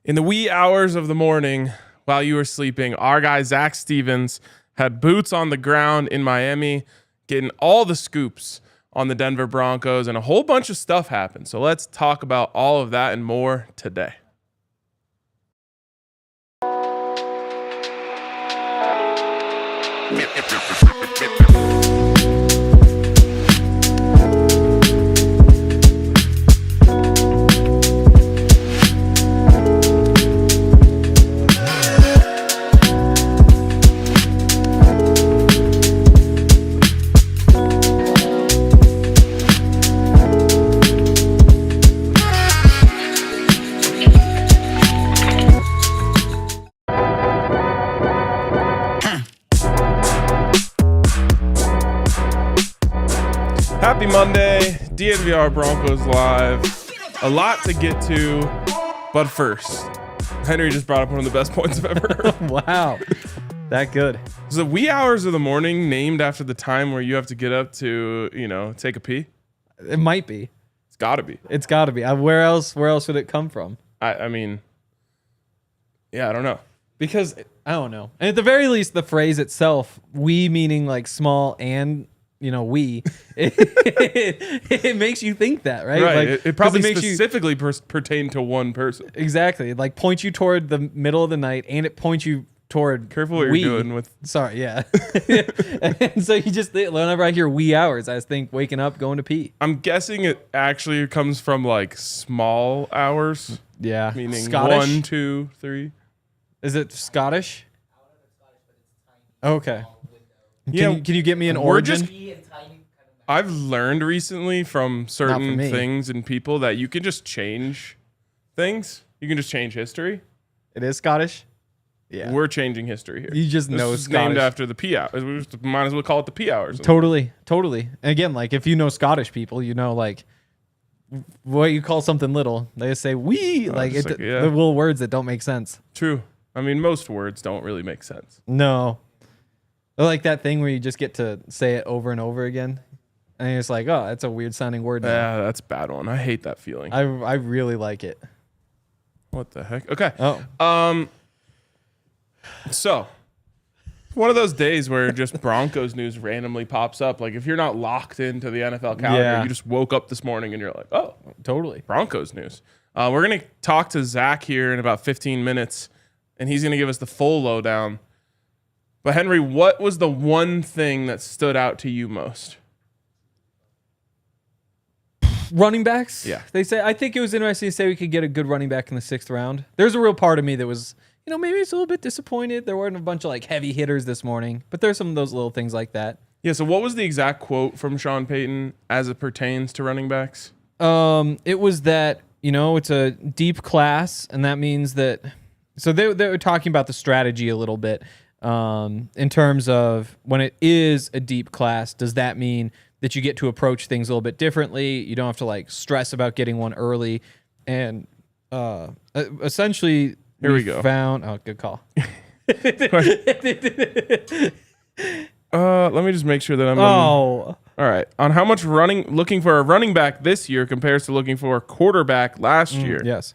In the wee hours of the morning, while you were sleeping, our guy Zac Stevens had boots on the ground in Miami, getting all the scoops on the Denver Broncos, and a whole bunch of stuff happened. So let's talk about all of that and more today. Happy Monday, DNVR Broncos Live. A lot to get to, but first, Henry just brought up one of the best points I've ever heard. Wow, that good. Is the wee hours of the morning named after the time where you have to get up to, take a pee? It might be. It's got to be. It's got to be. Where else would it come from? I mean, I don't know. Because, I don't know. And at the very least, the phrase itself, we meaning like small and... we, it makes you think that, right? Right. Like, it probably makes specifically pertain to one person. Exactly. It like points you toward the middle of the night, and it points you toward Careful what you're doing with... Sorry, yeah. And so you just, whenever I hear wee hours, I just think waking up, going to pee. I'm guessing it actually comes from like small hours. Yeah. Meaning Scottish? 1, 2, 3. Is it Scottish? Okay. Yeah, can you get me an origin? I've learned recently from certain things and people that you can just change things. You can just change history. It is Scottish? Yeah. We're changing history here. You just know it's Scottish. named after the P hours. We might as well call it the P hours. Totally. And again, like if you know Scottish people, like what you call something little. They just say wee. The little words that don't make sense. True. I mean, most words don't really make sense. No. Like that thing where you just get to say it over and over again. And it's like, oh, that's a weird sounding word now. Yeah, that's a bad one. I hate that feeling. I really like it. What the heck? Okay. Oh. So, one of those days where just Broncos news randomly pops up. Like if you're not locked into the NFL calendar, you just woke up this morning and you're like, oh, totally. Broncos news. We're going to talk to Zac here in about 15 minutes, and he's going to give us the full lowdown. But Henry, what was the one thing that stood out to you most? Running backs? Yeah. I think it was interesting to say we could get a good running back in the 6th round. There's a real part of me that was, maybe it's a little bit disappointed. There weren't a bunch of like heavy hitters this morning, but there's some of those little things like that. Yeah, so what was the exact quote from Sean Payton as it pertains to running backs? It was that, it's a deep class, and that means that, so they were talking about the strategy a little bit. In terms of when it is a deep class, does that mean that you get to approach things a little bit differently? You don't have to like stress about getting one early. And essentially, here we go. Good call. Let me just make sure that I'm. All right. On how much looking for a running back this year compares to looking for a quarterback last year. Yes.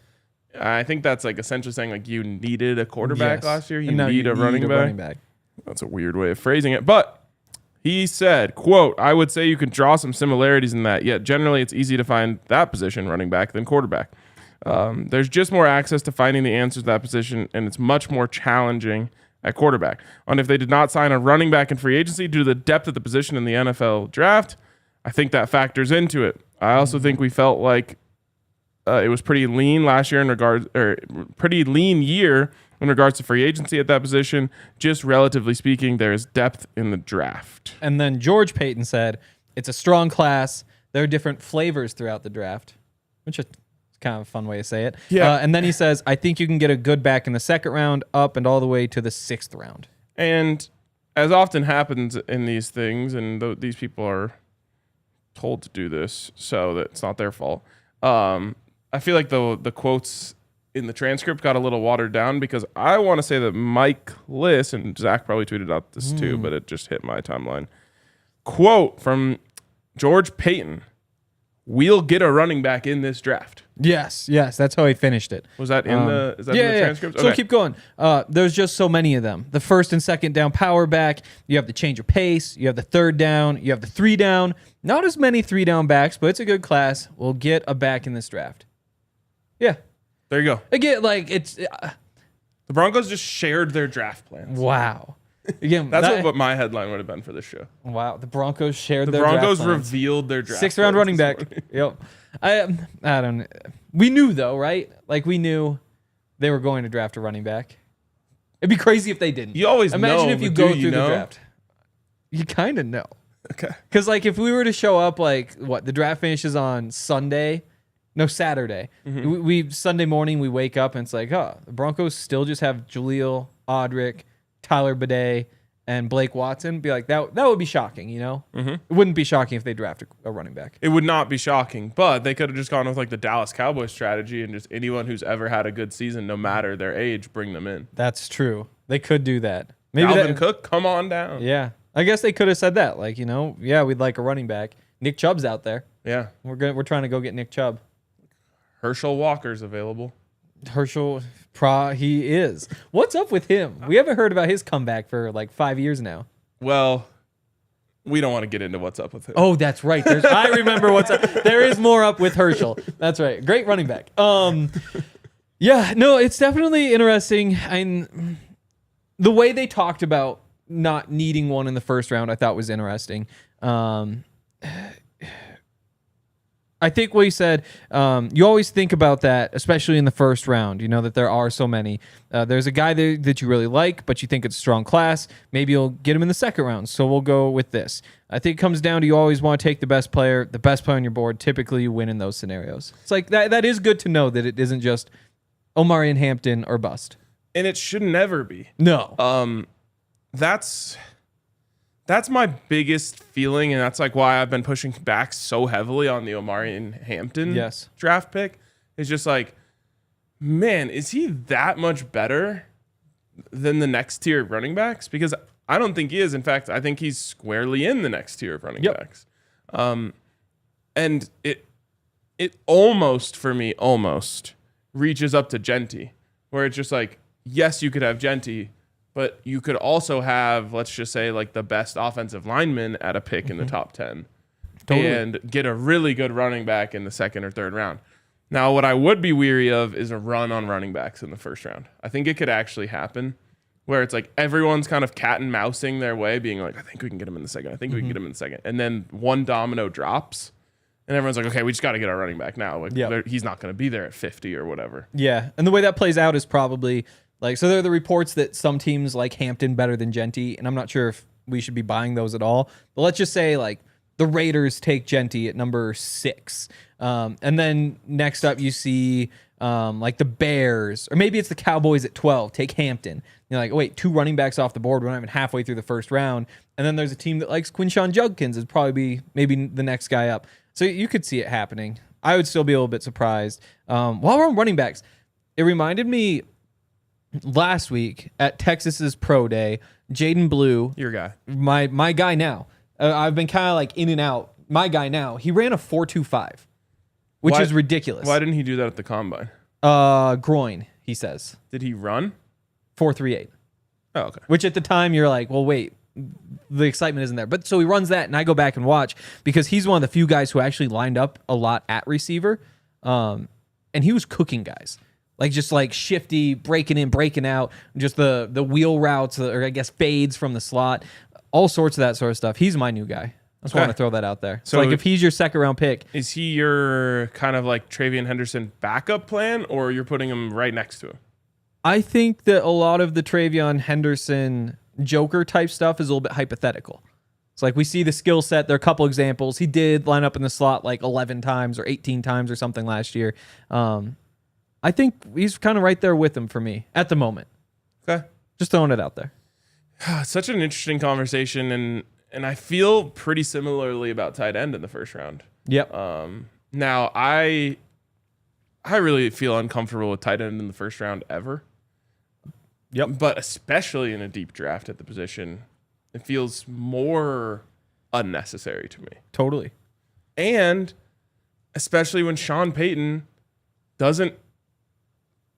I think that's like essentially saying like you needed a quarterback last year. You need need a running back. back. That's a weird way of phrasing it. But he said, quote, I would say you can draw some similarities in that, yet generally it's easy to find that position running back than quarterback. There's just more access to finding the answers to that position, and it's much more challenging at quarterback. And if they did not sign a running back in free agency due to the depth of the position in the NFL draft, I think that factors into it. I also think we felt like it was pretty lean last year pretty lean year in regards to free agency at that position. Just relatively speaking, there is depth in the draft. And then George Paton said, it's a strong class. There are different flavors throughout the draft, which is kind of a fun way to say it. Yeah. And then he says, I think you can get a good back in the 2nd round up and all the way to the 6th round. And as often happens in these things, and these people are told to do this, so that it's not their fault. I feel like the quotes in the transcript got a little watered down because I want to say that Mike Liss, and Zac probably tweeted out this too, but it just hit my timeline. Quote from George Paton, we'll get a running back in this draft. Yes, that's how he finished it. Was that in the in the transcript? So keep going. There's just so many of them. The first and second down power back. You have the change of pace. You have the third down. You have the 3 down. Not as many 3 down backs, but it's a good class. We'll get a back in this draft. Yeah. There you go. Again, like it's the Broncos just shared their draft plans. wow. Again, That's what my headline would have been for this show. Wow, the Broncos shared The their Broncos draft plans. revealed their draft. 6th round plans running this back. morning. Yep. I don't know. We knew though, right? Like we knew they were going to draft a running back. It'd be crazy if they didn't. You always imagine know, if you but go do through you the know? draft. You kind of know. Okay. Because like if we were to show up like the draft finishes on Saturday. We Sunday morning we wake up and it's like, the Broncos still just have Jaleel, Audric, Tyler Bidet, and Blake Watson. Be like that would be shocking, you know? Mm-hmm. It wouldn't be shocking if they drafted a running back. It would not be shocking, but they could have just gone with like the Dallas Cowboys strategy and just anyone who's ever had a good season, no matter their age, bring them in. That's true. They could do that. Maybe Dalvin Cook, come on down. Yeah. I guess they could have said that. Like, we'd like a running back. Nick Chubb's out there. Yeah. We're trying to go get Nick Chubb. Herschel Walker's available. He is. What's up with him? We haven't heard about his comeback for like 5 years now. Well, we don't want to get into what's up with him. Oh, that's right. I remember what's up. There is more up with Herschel. That's right. Great running back. Yeah, no, it's definitely interesting. The way they talked about not needing one in the first round, I thought was interesting. I think what he said, you always think about that, especially in the first round, that there are so many. There's a guy there that you really like, but you think it's a strong class. Maybe you'll get him in the second round, so we'll go with this. I think it comes down to you always want to take the best player on your board. Typically, you win in those scenarios. It's like that is good to know that it isn't just Omari and Hampton or bust. And it should never be. No. That's my biggest feeling, and that's like why I've been pushing back so heavily on the Omari and Hampton draft pick. It's just like, man, is he that much better than the next tier of running backs? Because I don't think he is. In fact, I think he's squarely in the next tier of running backs. And it almost, for me, reaches up to Genty, where it's just like, yes, you could have Genty, but you could also have, let's just say, like the best offensive lineman at a pick in the top 10 and get a really good running back in the second or third round. Now, what I would be weary of is a run on running backs in the first round. I think it could actually happen where it's like everyone's kind of cat and mousing their way, being like, I think we can get him in the second. I think we can get him in the second. And then one domino drops and everyone's like, okay, we just got to get our running back now. Like, he's not going to be there at 50 or whatever. Yeah. And the way that plays out is probably so there are the reports that some teams like Hampton better than Genty, and I'm not sure if we should be buying those at all. But let's just say like the Raiders take Genty at number 6. And then next up you see like the Bears, or maybe it's the Cowboys at 12, take Hampton. You're like, oh, wait, 2 running backs off the board. We're not even halfway through the first round. And then there's a team that likes Quinshon Judkins. It'd probably be maybe the next guy up. So you could see it happening. I would still be a little bit surprised. While we're on running backs, it reminded me last week at Texas's Pro Day, Jaden Blue, your guy, my guy now. I've been kind of like in and out. My guy now, he ran a 4.25, which is ridiculous. Why didn't he do that at the combine? Groin, he says. Did he run? 4.38. Oh, okay. Which at the time you're like, well, wait, the excitement isn't there. But so he runs that, and I go back and watch because he's one of the few guys who actually lined up a lot at receiver, and he was cooking guys. Like just like shifty, breaking in, breaking out, just the wheel routes, or I guess fades from the slot, all sorts of that sort of stuff. He's my new guy. I just want to throw that out there. So like if he's your second round pick. Is he your kind of like Travion Henderson backup plan, or you're putting him right next to him? I think that a lot of the Travion Henderson Joker type stuff is a little bit hypothetical. It's like we see the skill set. There are a couple examples. He did line up in the slot like 11 times or 18 times or something last year. I think he's kind of right there with him for me at the moment. Okay. Just throwing it out there. Such an interesting conversation, and I feel pretty similarly about tight end in the first round. Yep. Now, I really feel uncomfortable with tight end in the first round ever. Yep. But especially in a deep draft at the position, it feels more unnecessary to me. Totally. And especially when Sean Payton doesn't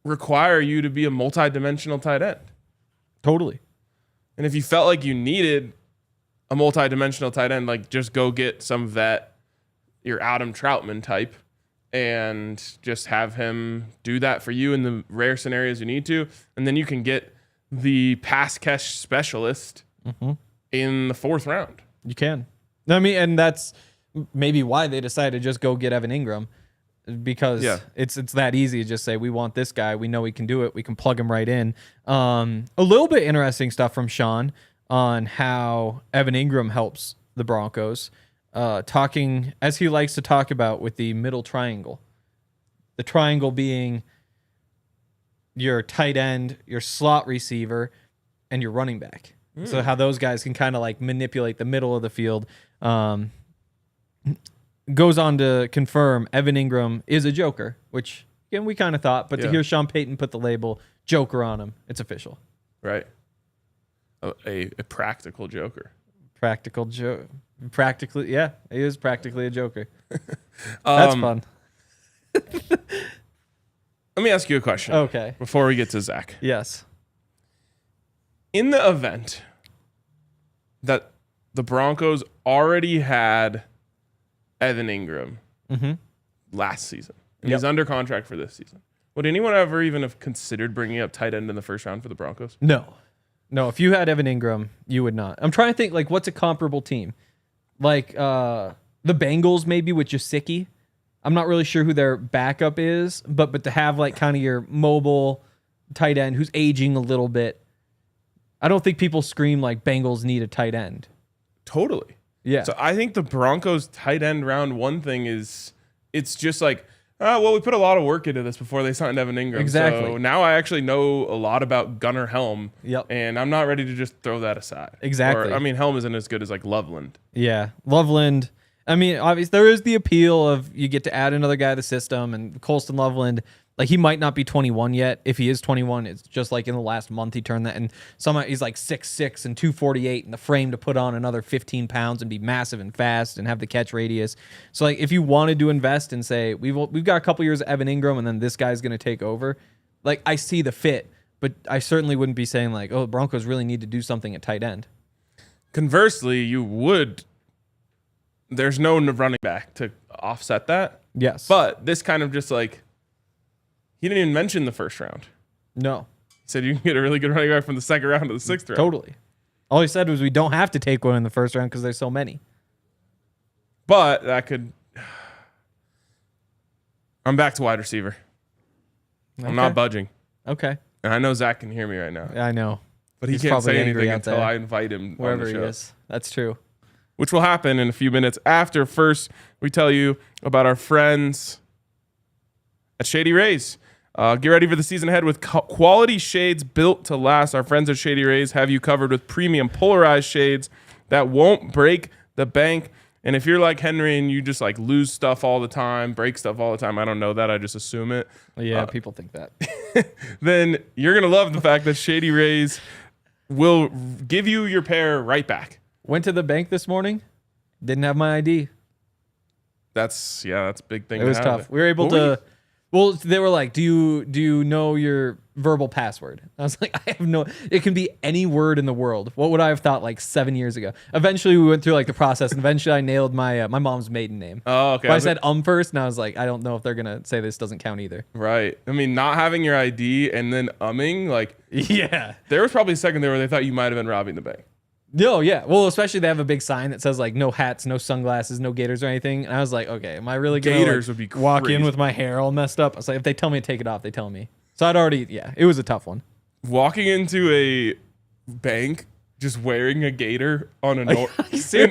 require you to be a multi-dimensional tight end. Totally. And if you felt like you needed a multi-dimensional tight end, like just go get some vet, your Adam Troutman type, and just have him do that for you in the rare scenarios you need to. And then you can get the pass catch specialist in the 4th round. You can. I mean, and that's maybe why they decided to just go get Evan Engram, because it's that easy to just say, we want this guy. We know he can do it. We can plug him right in. A little bit interesting stuff from Sean on how Evan Engram helps the Broncos, talking, as he likes to talk about, with the middle triangle. The triangle being your tight end, your slot receiver, and your running back. So how those guys can kind of like manipulate the middle of the field. Goes on to confirm Evan Engram is a joker, which again we kind of thought, but to hear Sean Payton put the label joker on him, it's official. Right. A practical joker. Practical joke. Practically, yeah, he is practically a joker. That's fun. Let me ask you a question. Okay. Before we get to Zach. Yes. In the event that the Broncos already had Evan Engram last season, and he's under contract for this season, would anyone ever even have considered bringing up tight end in the 1st round for the Broncos? No. If you had Evan Engram, you would not. I'm trying to think, like, what's a comparable team? Like the Bengals, maybe, with Gesicki. I'm not really sure who their backup is, but to have like kind of your mobile tight end who's aging a little bit. I don't think people scream like Bengals need a tight end. Totally. Yeah. So I think the Broncos tight end round 1 thing is, it's just like, well, we put a lot of work into this before they signed Evan Engram. Exactly. So now I actually know a lot about Gunnar Helm. Yep. And I'm not ready to just throw that aside. Exactly. Or, I mean, Helm isn't as good as like Loveland. Yeah. Loveland. I mean, obviously, there is the appeal of you get to add another guy to the system, and Colston Loveland, like, he might not be 21 yet. If he is 21, it's just like in the last month he turned that, and somehow he's like 6'6" and 248, and the frame to put on another 15 pounds and be massive and fast and have the catch radius. So, like, if you wanted to invest and say, we've got a couple years of Evan Engram, and then this guy's going to take over, like, I see the fit, but I certainly wouldn't be saying, like, oh, the Broncos really need to do something at tight end. Conversely, you would. There's no running back to offset that. Yes. But this kind of just like, he didn't even mention the 1st round. No. He said you can get a really good running back from the 2nd round to the 6th round. Totally. All he said was we don't have to take one in the 1st round because there's so many. But that could. I'm back to wide receiver. Okay. I'm not budging. Okay. And I know Zach can hear me right now. I know. But he He's can't probably say angry anything out until there. I invite him Wherever on the he show. is. That's true. Which will happen in a few minutes after. First, we tell you about our friends at Shady Rays. Get ready for the season ahead with quality shades built to last. Our friends at Shady Rays have you covered with premium polarized shades that won't break the bank. And if you're like Henry and you just like lose stuff all the time, break stuff all the time, I don't know that, I just assume it. Yeah, people think that. Then you're going to love the fact that Shady Rays will give you your pair right back. Went to the bank this morning. Didn't have my ID. That's a big thing. It was tough. We were able to. Well, they were like, "Do you know your verbal password?" I was like, "I have no." It can be any word in the world. What would I have thought like 7 years ago? Eventually, we went through like the process, and eventually, I nailed my mom's maiden name. Oh, okay. But I said first, and I was like, I don't know if they're gonna say this doesn't count either. Right. I mean, not having your ID and then like, yeah. There was probably a second there where they thought you might have been robbing the bank. No, yeah. Well, especially they have a big sign that says like no hats, no sunglasses, no gaiters or anything. And I was like, okay, am I really gonna Gators would be walk crazy. in with my hair all messed up? I was like, if they tell me to take it off, they tell me. So I'd already, it was a tough one. Walking into a bank just wearing a gaiter on a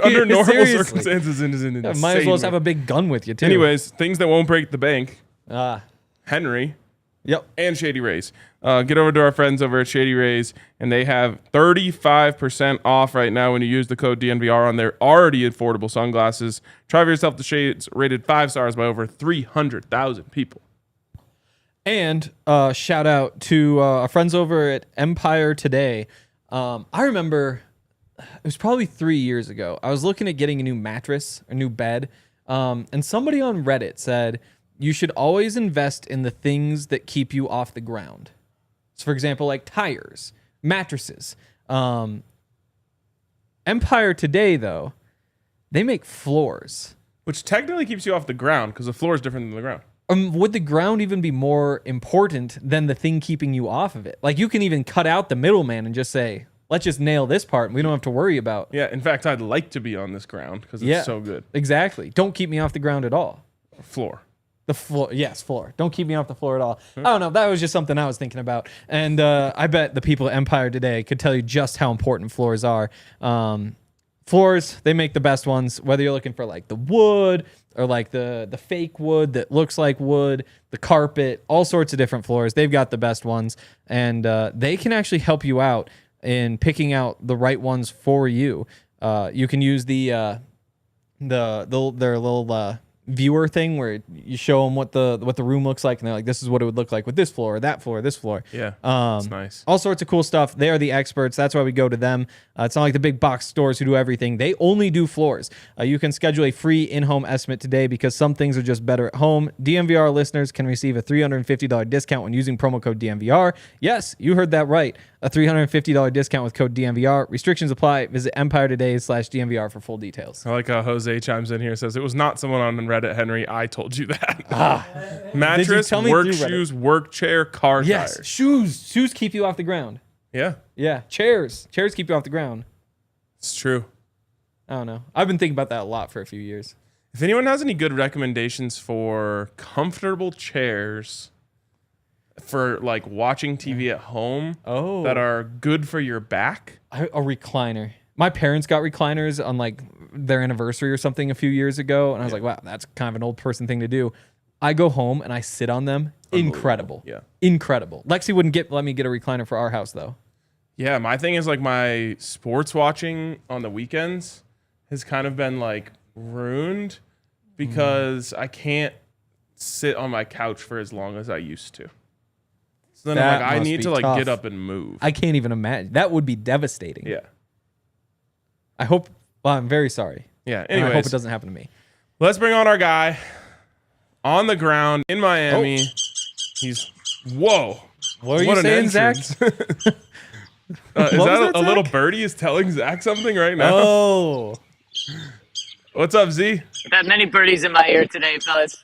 under normal circumstances is an insane. Might as well have a big gun with you too. Anyways, things that won't break the bank. Henry. Yep. And Shady Rays. Get over to our friends over at Shady Rays, and they have 35% off right now when you use the code DNVR on their already affordable sunglasses. Try for yourself the shades rated 5 stars by over 300,000 people. And shout out to our friends over at Empire Today. I remember it was probably 3 years ago. I was looking at getting a new mattress, a new bed, and somebody on Reddit said, you should always invest in the things that keep you off the ground. So, for example, like tires, mattresses. Empire today, though, they make floors. Which technically keeps you off the ground because the floor is different than the ground. Would the ground even be more important than the thing keeping you off of it? Like, you can even cut out the middleman and just say, let's just nail this part and we don't have to worry about. Yeah, in fact, I'd like to be on this ground because it's so good. Exactly. Don't keep me off the ground at all. Floor. The floor. Yes, floor. Don't keep me off the floor at all. I don't know. That was just something I was thinking about. And I bet the people at Empire today could tell you just how important floors are. Floors, they make the best ones, whether you're looking for like the wood or like the fake wood that looks like wood, the carpet, all sorts of different floors. They've got the best ones, and they can actually help you out in picking out the right ones for you. You can use their little viewer thing where you show them what the room looks like, and they're like, this is what it would look like with this floor, or that floor, this floor. Yeah, that's nice. All sorts of cool stuff. They are the experts. That's why we go to them. It's not like the big box stores who do everything. They only do floors. You can schedule a free in-home estimate today because some things are just better at home. DNVR listeners can receive a $350 discount when using promo code DNVR. Yes, you heard that right. A $350 discount with code DNVR. Restrictions apply. Visit EmpireToday/DNVR for full details. I like how Jose chimes in here and says, it was not someone on Reddit, Henry. I told you that. Mattress, work shoes, work chair, car tires. Shoes. Shoes keep you off the ground. Yeah. Yeah. Chairs keep you off the ground. It's true. I don't know. I've been thinking about that a lot for a few years. If anyone has any good recommendations for comfortable chairs for like watching TV at home that are good for your back. A recliner. My parents got recliners on like their anniversary or something a few years ago. And I was like, wow, that's kind of an old person thing to do. I go home and I sit on them. Incredible. Yeah. Incredible. Lexi wouldn't let me get a recliner for our house though. Yeah. My thing is like my sports watching on the weekends has kind of been like ruined because I can't sit on my couch for as long as I used to. So then I'm like, I need to like get up and move. I can't even imagine. That would be devastating. Yeah. I'm very sorry. Yeah. Anyways, Anyways, I hope it doesn't happen to me. Let's bring on our guy on the ground in Miami. Whoa. What are you saying, Zach? Is that a little birdie is telling Zach something right now? Oh. What's up, Z? I've had many birdies in my ear today, fellas.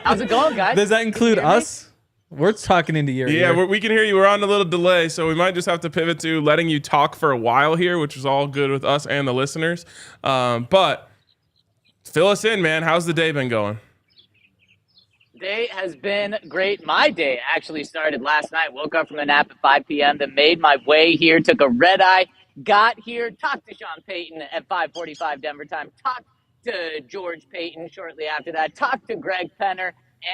How's it going, guys? Does that include us? We're talking into your ear. Yeah, we can hear you. We're on a little delay, so we might just have to pivot to letting you talk for a while here, which is all good with us and the listeners. But fill us in, man. How's the day been going? Day has been great. My day actually started last night. Woke up from a nap at 5 p.m., then made my way here, took a red eye, got here, talked to Sean Payton at 5:45 Denver time, talked to George Paton shortly after that, talked to Greg Penner,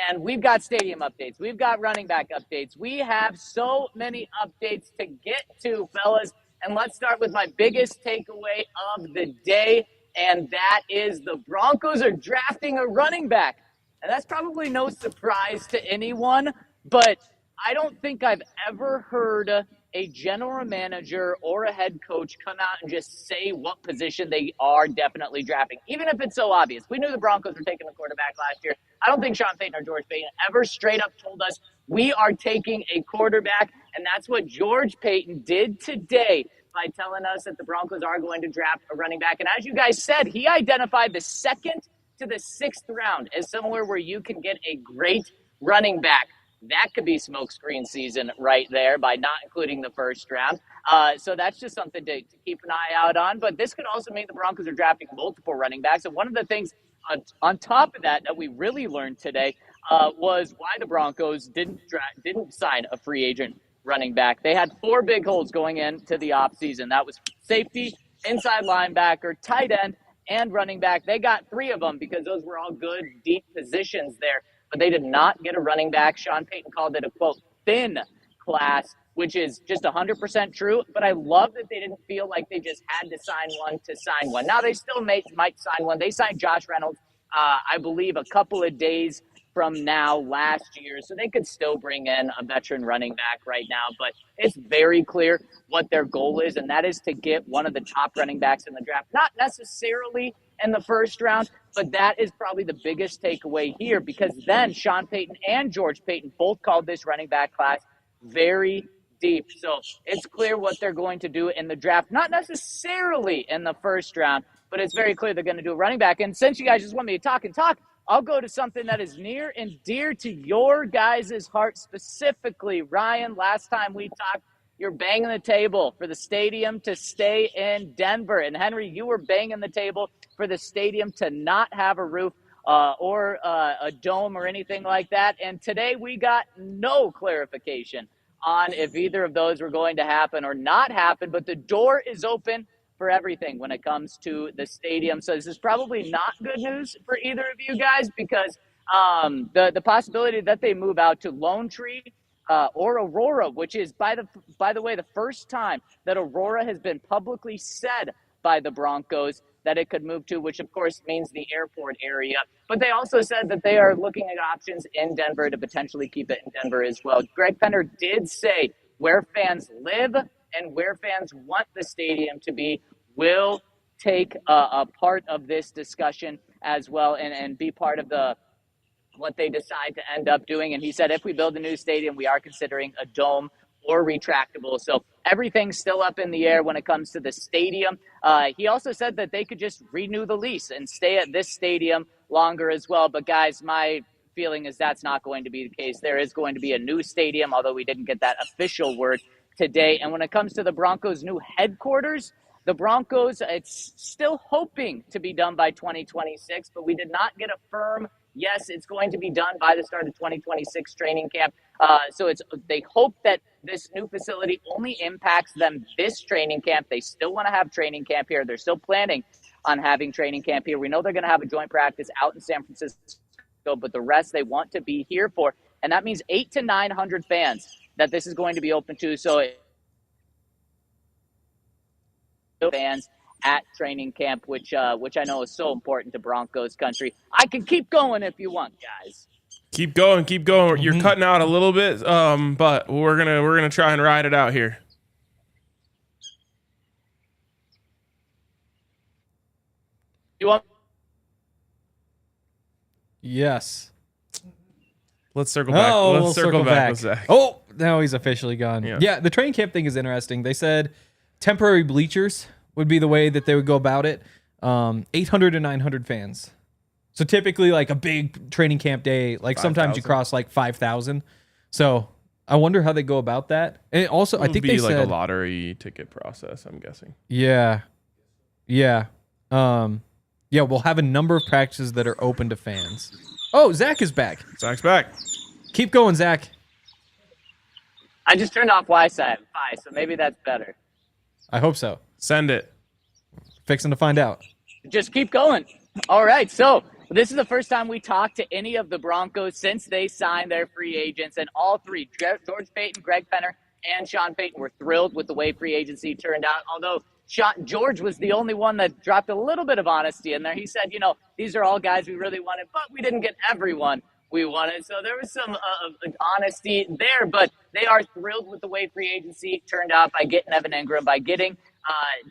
and we've got stadium updates. We've got running back updates. We have so many updates to get to, fellas. And let's start with my biggest takeaway of the day, and that is the Broncos are drafting a running back. And that's probably no surprise to anyone, but I don't think I've ever heard a general manager or a head coach come out and just say what position they are definitely drafting, even if it's so obvious. We knew the Broncos were taking a quarterback last year. I don't think Sean Payton or George Paton ever straight up told us we are taking a quarterback, and that's what George Paton did today by telling us that the Broncos are going to draft a running back. And as you guys said, he identified the 2nd to the 6th round as somewhere where you can get a great running back. That could be smokescreen season right there by not including the 1st round. So that's just something to keep an eye out on. But this could also mean the Broncos are drafting multiple running backs. And one of the things on top of that we really learned today was why the Broncos didn't sign a free agent running back. They had 4 big holes going into the offseason. That was safety, inside linebacker, tight end, and running back. They got 3 of them because those were all good, deep positions there. But they did not get a running back. Sean Payton called it a, quote, thin class, which is just 100% true. But I love that they didn't feel like they just had to sign one. Now, they still might sign one. They signed Josh Reynolds, I believe, a couple of days from now last year. So they could still bring in a veteran running back right now. But it's very clear what their goal is, and that is to get one of the top running backs in the draft. Not necessarily in the first round. But that is probably the biggest takeaway here, because then Sean Payton and George Paton both called this running back class very deep. So it's clear what they're going to do in the draft, not necessarily in the first round, but it's very clear they're going to do a running back. And since you guys just want me to talk and talk, I'll go to something that is near and dear to your guys' heart specifically. Ryan, last time we talked, you're banging the table for the stadium to stay in Denver. And Henry, you were banging the table for the stadium to not have a roof or a dome or anything like that. And today we got no clarification on if either of those were going to happen or not happen. But the door is open for everything when it comes to the stadium. So this is probably not good news for either of you guys, because the possibility that they move out to Lone Tree or Aurora, which is, by the way, the first time that Aurora has been publicly said by the Broncos that it could move to, which of course means the airport area. But they also said that they are looking at options in Denver to potentially keep it in Denver as well. Greg Penner did say where fans live and where fans want the stadium to be will take a part of this discussion as well, and be part of what they decide to end up doing. And he said, if we build a new stadium, we are considering a dome or retractable. So everything's still up in the air when it comes to the stadium. He also said that they could just renew the lease and stay at this stadium longer as well. But guys, my feeling is that's not going to be the case. There is going to be a new stadium, although we didn't get that official word today. And when it comes to the Broncos' new headquarters, the Broncos, it's still hoping to be done by 2026, but we did not get a firm yes, it's going to be done by the start of 2026 training camp. So they hope that this new facility only impacts them this training camp. They still want to have training camp here. They're still planning on having training camp here. We know they're going to have a joint practice out in San Francisco, but the rest they want to be here for. And that means 800 to 900 fans that this is going to be open to. So fans at training camp, which I know is so important to Broncos country. I can keep going if you want, guys. Keep going. Mm-hmm. You're cutting out a little bit, but we're gonna try and ride it out here. You want? Yes. Let's circle back. Let's circle back with Zach. Oh, now he's officially gone. Yeah, the training camp thing is interesting. They said temporary bleachers would be the way that they would go about it. 800 to 900 fans. So typically like a big training camp day, like 5, sometimes you cross like 5,000. So I wonder how they go about that. And also, I think they said like a lottery ticket process, I'm guessing. Yeah. Yeah. We'll have a number of practices that are open to fans. Oh, Zach is back. Zach's back. Keep going, Zach. I just turned off Wi-Fi, so maybe that's better. I hope so. Send it. Fixing to find out. Just keep going. All right, so this is the first time we talked to any of the Broncos since they signed their free agents, and all three, George Paton, Greg Penner, and Sean Payton, were thrilled with the way free agency turned out, although George was the only one that dropped a little bit of honesty in there. He said, these are all guys we really wanted, but we didn't get everyone we wanted. So there was some honesty there, but they are thrilled with the way free agency turned out by getting Evan Engram, by getting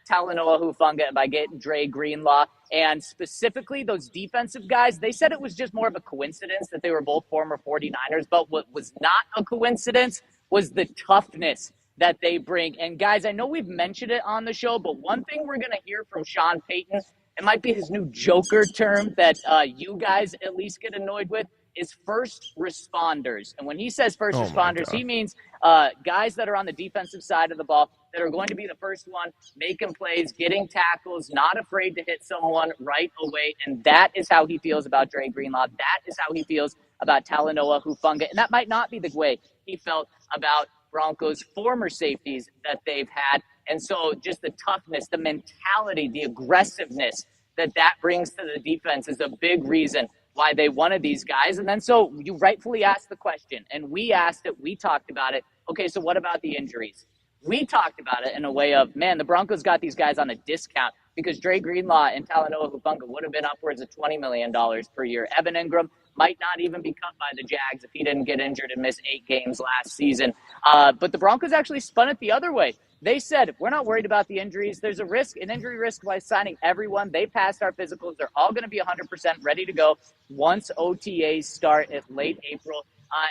Talanoa, Hufanga, and by getting Dre Greenlaw. And specifically those defensive guys, they said it was just more of a coincidence that they were both former 49ers, but what was not a coincidence was the toughness that they bring. And guys, I know we've mentioned it on the show, but one thing we're going to hear from Sean Payton, it might be his new Joker term that you guys at least get annoyed with, is first responders. And when he says first responders, he means guys that are on the defensive side of the ball that are going to be the first one making plays, getting tackles, not afraid to hit someone right away. And that is how he feels about Dre Greenlaw. That is how he feels about Talanoa, Hufanga. And that might not be the way he felt about Broncos former safeties that they've had. And so just the toughness, the mentality, the aggressiveness that brings to the defense is a big reason why they wanted these guys. And then so you rightfully asked the question, and we asked it, we talked about it. Okay, so what about the injuries? We talked about it in a way of, man, the Broncos got these guys on a discount because Dre Greenlaw and Talanoa Hufanga would have been upwards of $20 million per year. Evan Engram might not even be cut by the Jags if he didn't get injured and miss 8 games last season. But the Broncos actually spun it the other way. They said, we're not worried about the injuries. There's a risk, an injury risk by signing everyone. They passed our physicals. They're all going to be 100% ready to go once OTAs start at late April.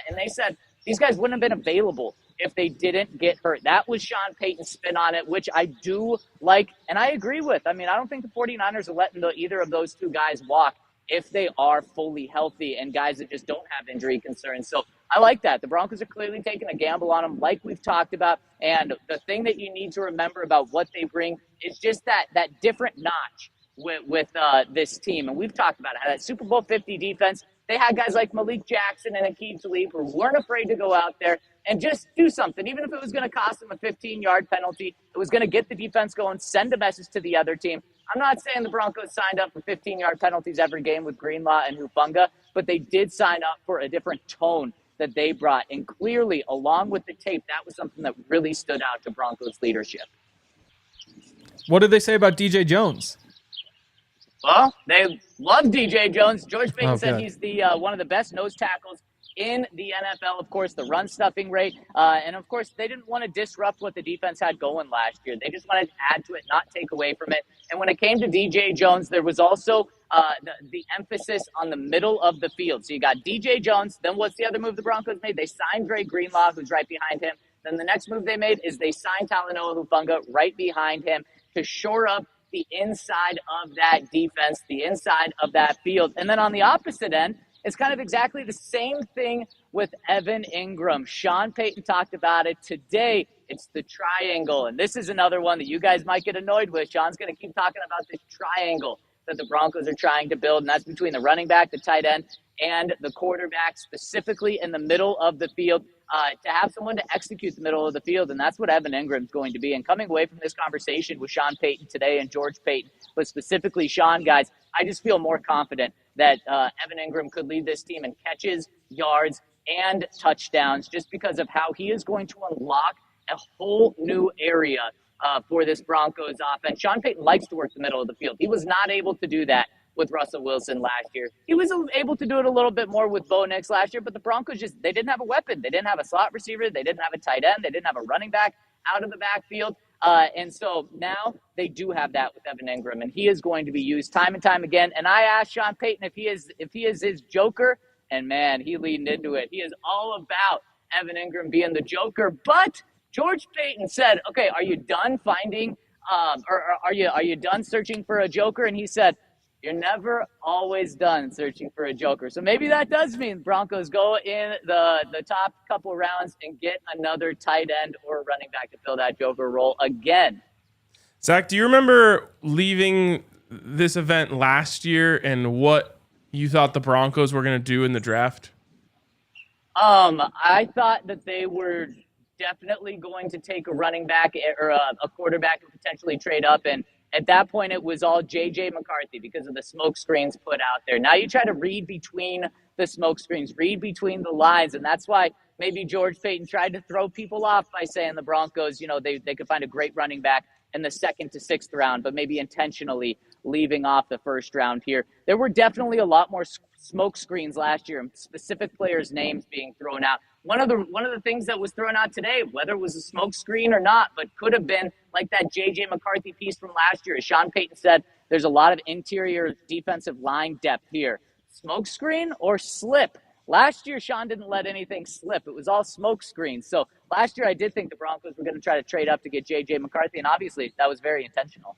And they said these guys wouldn't have been available if they didn't get hurt. That was Sean Payton's spin on it, which I do like, and I agree with. I mean, I don't think the 49ers are letting either of those two guys walk if they are fully healthy and guys that just don't have injury concerns. So I like that. The Broncos are clearly taking a gamble on them like we've talked about. And the thing that you need to remember about what they bring is just that different notch with this team. And we've talked about how that Super Bowl 50 defense, they had guys like Malik Jackson and Aqib Talib who weren't afraid to go out there and just do something. Even if it was going to cost them a 15-yard penalty, it was going to get the defense going, send a message to the other team. I'm not saying the Broncos signed up for 15-yard penalties every game with Greenlaw and Hufanga, but they did sign up for a different tone that they brought. And clearly, along with the tape, that was something that really stood out to Broncos leadership. What did they say about DJ Jones? Well, they love DJ Jones. George Payton said good. he's the one of the best nose tackles in the NFL. Of course, the run stuffing rate. And of course, they didn't want to disrupt what the defense had going last year. They just wanted to add to it, not take away from it. And when it came to DJ Jones, there was also the emphasis on the middle of the field. So you got DJ Jones. Then what's the other move the Broncos made? They signed Greenlaw, who's right behind him. Then the next move they made is they signed Talanoa Hufanga right behind him to shore up the inside of that defense, the inside of that field. And then on the opposite end, it's kind of exactly the same thing with Evan Engram. Sean Payton talked about it today. It's the triangle. And this is another one that you guys might get annoyed with. Sean's going to keep talking about this triangle that the Broncos are trying to build, and that's between the running back, the tight end, and the quarterback, specifically in the middle of the field, to have someone to execute the middle of the field, and that's what Evan Engram is going to be. And coming away from this conversation with Sean Payton today and George Paton, but specifically Sean, guys, I just feel more confident that Evan Engram could lead this team in catches, yards, and touchdowns just because of how he is going to unlock a whole new area for this Broncos offense. Sean Payton likes to work the middle of the field. He was not able to do that with Russell Wilson last year. He was able to do it a little bit more with Bo Nix last year, but the Broncos they didn't have a weapon. They didn't have a slot receiver. They didn't have a tight end. They didn't have a running back out of the backfield. And so now they do have that with Evan Engram, and he is going to be used time and time again. And I asked Sean Payton if he is his Joker, and man, he leaned into it. He is all about Evan Engram being the Joker. But George Paton said, "Okay, are you done finding, or are you done searching for a Joker?" And he said, "You're never always done searching for a Joker." So maybe that does mean Broncos go in the top couple rounds and get another tight end or running back to fill that Joker role again. Zach, do you remember leaving this event last year and what you thought the Broncos were going to do in the draft? I thought that they were definitely going to take a running back or a quarterback and potentially trade up. And at that point, it was all J.J. McCarthy because of the smoke screens put out there. Now you try to read between the smoke screens, read between the lines, and that's why maybe George Paton tried to throw people off by saying the Broncos, they could find a great running back in the 2nd to 6th round, but maybe intentionally leaving off the 1st round here. There were definitely a lot more smoke screens last year and specific players' names being thrown out. One of the things that was thrown out today, whether it was a smoke screen or not, but could have been like that J.J. McCarthy piece from last year. As Sean Payton said, there's a lot of interior defensive line depth here. Smoke screen or slip? Last year, Sean didn't let anything slip. It was all smoke screens. So last year, I did think the Broncos were going to try to trade up to get J.J. McCarthy, and obviously that was very intentional.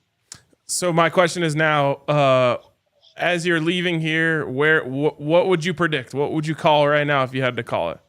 So my question is now, as you're leaving here, what would you predict? What would you call right now if you had to call it?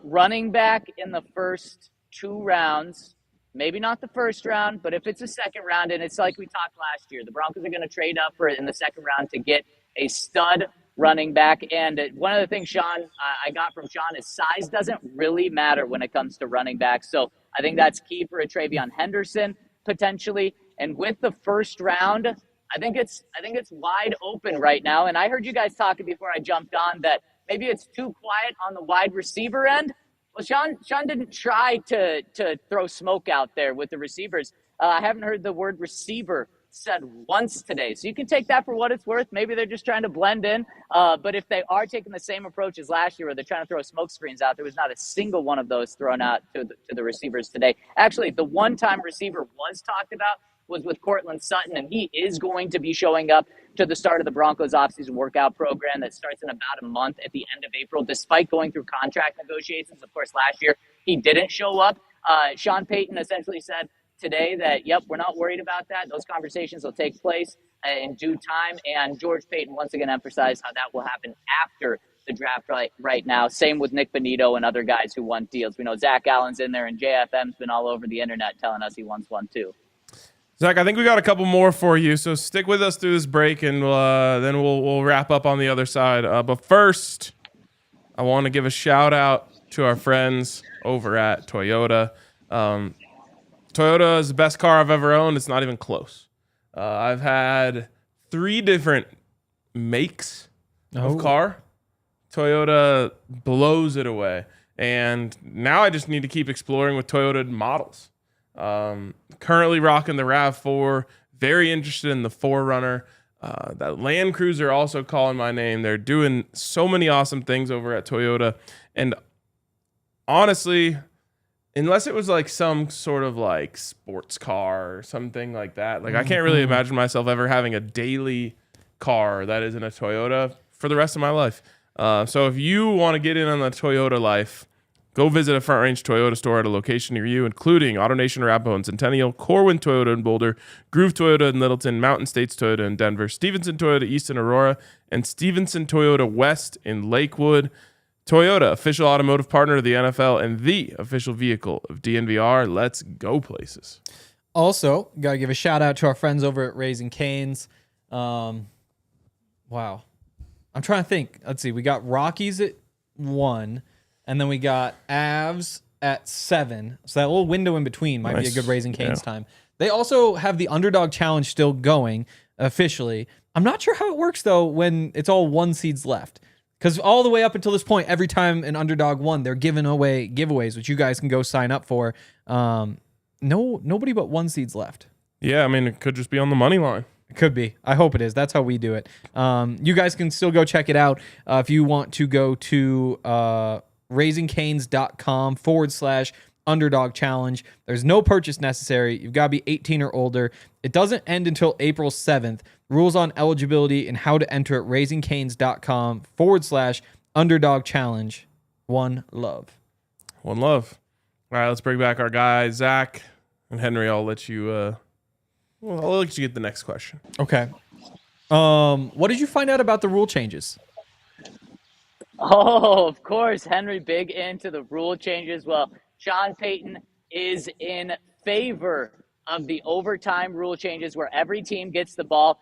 Running back in the first 2 rounds, maybe not the 1st round, but if it's a 2nd round, and it's like we talked last year, the Broncos are going to trade up for it in the 2nd round to get a stud running back. And one of the things, Sean, I got from Sean is size doesn't really matter when it comes to running backs. So I think that's key for a Travion Henderson potentially. And with the 1st round, I think it's wide open right now. And I heard you guys talking before I jumped on that maybe it's too quiet on the wide receiver end. Well, Sean didn't try to throw smoke out there with the receivers. I haven't heard the word receiver said once today. So you can take that for what it's worth. Maybe they're just trying to blend in. But if they are taking the same approach as last year, where they're trying to throw smoke screens out, there was not a single one of those thrown out to the receivers today. Actually, the one-time receiver was talked about was with Cortland Sutton, and he is going to be showing up to the start of the Broncos offseason workout program that starts in about a month at the end of April, despite going through contract negotiations. Of course, last year he didn't show up. Sean Payton essentially said today that, yep, we're not worried about that. Those conversations will take place in due time. And George Paton once again emphasized how that will happen after the draft right now. Same with Nick Bonito and other guys who want deals. We know Zach Allen's in there, and JFM's been all over the internet telling us he wants one too. Zach, I think we got a couple more for you, so stick with us through this break, and then we'll wrap up on the other side. But first, I want to give a shout out to our friends over at Toyota. Toyota is the best car I've ever owned. It's not even close. I've had 3 different makes of car. Toyota blows it away, and now I just need to keep exploring with Toyota models. Currently rocking the RAV4, very interested in the 4Runner. That Land Cruiser also calling my name. They're doing so many awesome things over at Toyota. And honestly, unless it was like some sort of like sports car or something like that, like I can't really imagine myself ever having a daily car that isn't a Toyota for the rest of my life. So if you want to get in on the Toyota life, go visit a Front Range Toyota store at a location near you, including AutoNation Arapahoe and Centennial, Corwin Toyota in Boulder, Groove Toyota in Littleton, Mountain States Toyota in Denver, Stevenson Toyota East in Aurora, and Stevenson Toyota West in Lakewood. Toyota, official automotive partner of the NFL and the official vehicle of DNVR. Let's go places. Also, got to give a shout out to our friends over at Raising Cane's. Wow. I'm trying to think. Let's see. We got Rockies at 1. And then we got Avs at 7. So that little window in between might be a good Raising Cane's time. They also have the Underdog Challenge still going officially. I'm not sure how it works, though, when it's all 1 seeds left. Because all the way up until this point, every time an underdog won, they're giving away giveaways, which you guys can go sign up for. Nobody but 1 seeds left. Yeah, I mean, it could just be on the money line. It could be. I hope it is. That's how we do it. You guys can still go check it out if you want to go to raisingcanes.com/underdog challenge. There's no purchase necessary. You've got to be 18 or older. It doesn't end until April 7th. Rules on eligibility and how to enter at raisingcanes.com/underdog challenge. One love. One love. All right, let's bring back our guys, Zach and Henry. I'll let you get the next question. Okay. What did you find out about the rule changes? Oh, of course, Henry, big into the rule changes. Well, Sean Payton is in favor of the overtime rule changes where every team gets the ball.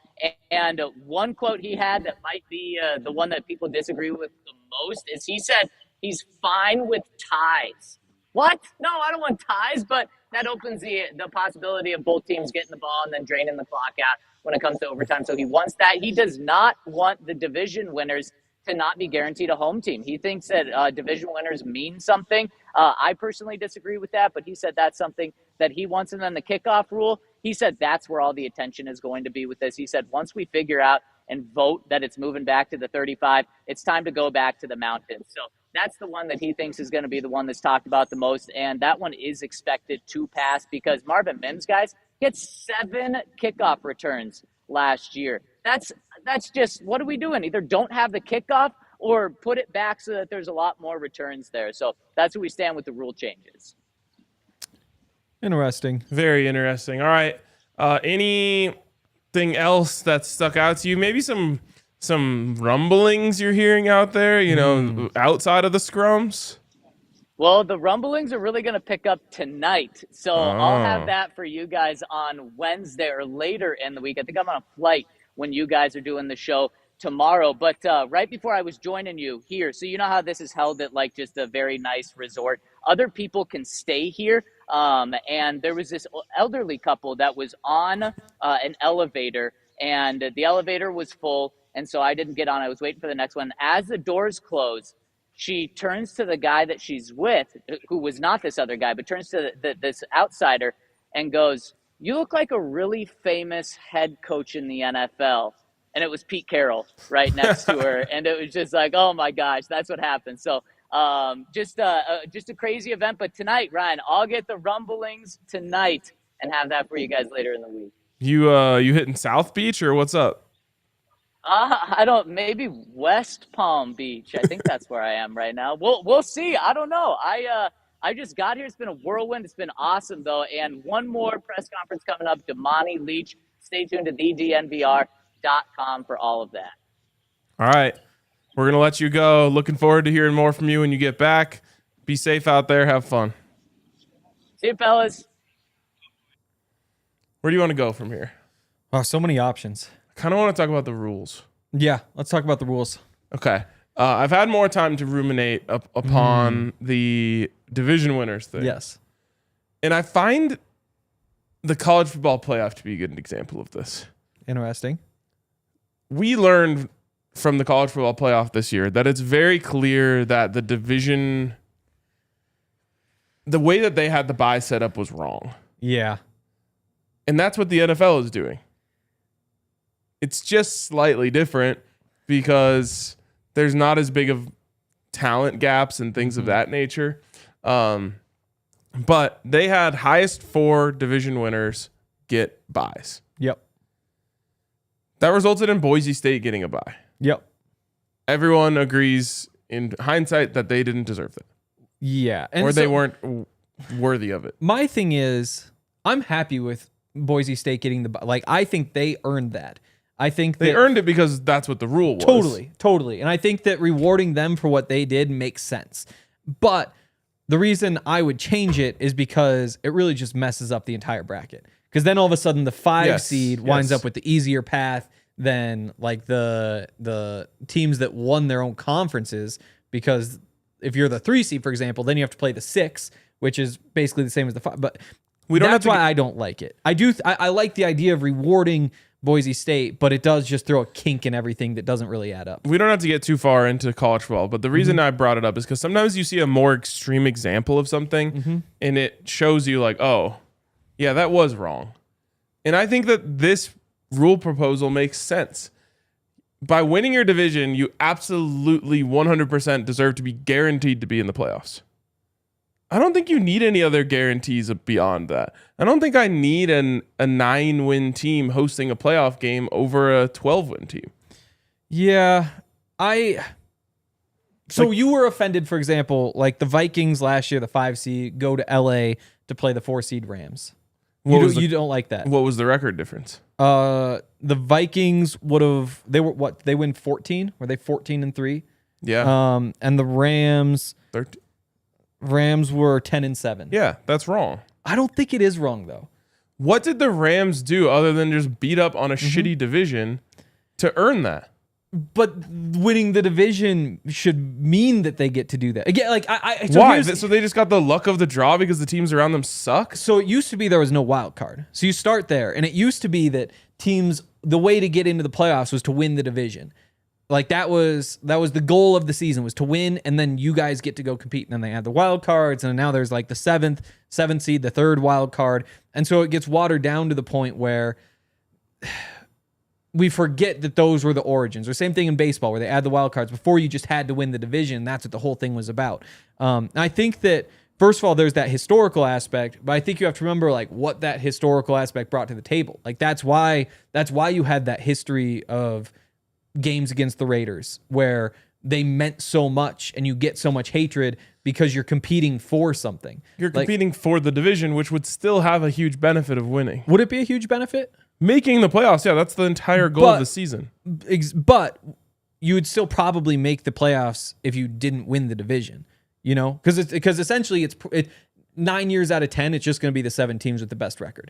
And one quote he had that might be the one that people disagree with the most is he said he's fine with ties. What? No, I don't want ties, but that opens the possibility of both teams getting the ball and then draining the clock out when it comes to overtime. So he wants that. He does not want the division winners to not be guaranteed a home team. He thinks that division winners mean something. I personally disagree with that, but he said that's something that he wants. And then the kickoff rule, he said that's where all the attention is going to be with this. He said once we figure out and vote that it's moving back to the 35, it's time to go back to the mountains. So that's the one that he thinks is going to be the one that's talked about the most. And that one is expected to pass because Marvin Mims, guys, gets 7 kickoff returns last year. That's just, what are we doing? Either don't have the kickoff or put it back so that there's a lot more returns there. So that's where we stand with the rule changes. Interesting. Very interesting. All right. Anything else that stuck out to you? Maybe some rumblings you're hearing out there, outside of the scrums? Well, the rumblings are really going to pick up tonight. So I'll have that for you guys on Wednesday or later in the week. I think I'm on a flight when you guys are doing the show tomorrow. But right before I was joining you here, so you know how this is held at like just a very nice resort. Other people can stay here. And there was this elderly couple that was on an elevator, and the elevator was full. And so I didn't get on. I was waiting for the next one. As the doors close, she turns to the guy that she's with, who was not this other guy, but turns to this outsider and goes, you look like a really famous head coach in the NFL. And it was Pete Carroll right next to her. And it was just like, oh my gosh, that's what happened. So just a crazy event. But tonight, Ryan, I'll get the rumblings tonight and have that for you guys later in the week. You hitting South Beach or what's up? Maybe West Palm Beach. I think that's where I am right now. We'll see. I don't know. I just got here. It's been a whirlwind. It's been awesome though. And one more press conference coming up, Damani Leech. Stay tuned to DNVR.com for all of that. All right. We're going to let you go. Looking forward to hearing more from you when you get back. Be safe out there. Have fun. See you, fellas. Where do you want to go from here? Oh, so many options. I kind of want to talk about the rules. Yeah, let's talk about the rules. Okay. I've had more time to ruminate upon the division winners thing. Yes. And I find the college football playoff to be a good example of this. Interesting. We learned from the college football playoff this year that it's very clear that the division, the way that they had the bye set up was wrong. Yeah. And that's what the NFL is doing. It's just slightly different because there's not as big of talent gaps and things of that nature. But they had highest 4 division winners get byes. Yep. That resulted in Boise State getting a bye. Yep. Everyone agrees in hindsight that they didn't deserve that. Yeah. Or they weren't worthy of it. My thing is, I'm happy with Boise State getting the bye. Like, I think they earned that. I think they earned it because that's what the rule was. Totally. And I think that rewarding them for what they did makes sense. But the reason I would change it is because it really just messes up the entire bracket. Because then all of a sudden the 5 seed winds up with the easier path than like the teams that won their own conferences. Because if you're the 3 seed, for example, then you have to play the 6, which is basically the same as the 5. But that's why I don't like it. I like the idea of rewarding Boise State, but it does just throw a kink in everything that doesn't really add up. We don't have to get too far into college football, but the reason I brought it up is because sometimes you see a more extreme example of something and it shows you like, oh, yeah, that was wrong. And I think that this rule proposal makes sense. By winning your division, you absolutely 100% deserve to be guaranteed to be in the playoffs. I don't think you need any other guarantees beyond that. I don't think I need a 9-win team hosting a playoff game over a 12-win team. Yeah, So you were offended, for example, like the Vikings last year, the 5 seed, go to LA to play the 4 seed Rams. You don't like that. What was the record difference? The Vikings they win 14? Were they 14-3? Yeah. And the Rams 13. Rams were 10-7. Yeah, that's wrong. I don't think it is wrong though. What did the Rams do other than just beat up on a shitty division to earn that? But winning the division should mean that they get to do that. Again, like why? So they just got the luck of the draw because the teams around them suck? So it used to be there was no wild card. So you start there, and it used to be that teams, the way to get into the playoffs was to win the division. Like that was the goal of the season, was to win, and then you guys get to go compete. And then they had the wild cards, and now there's like the seventh seed, the 3rd wild card. And so it gets watered down to the point where we forget that those were the origins. Or same thing in baseball where they add the wild cards. Before you just had to win the division. That's what the whole thing was about. I think that, first of all, there's that historical aspect, but I think you have to remember like what that historical aspect brought to the table. Like that's why you had that history of games against the Raiders where they meant so much and you get so much hatred because you're competing for something. You're competing for the division, which would still have a huge benefit of winning. Would it be a huge benefit? Making the playoffs, yeah, that's the entire goal of the season. But you would still probably make the playoffs if you didn't win the division, you know? Because essentially it's 9 years out of 10, it's just going to be the 7 teams with the best record.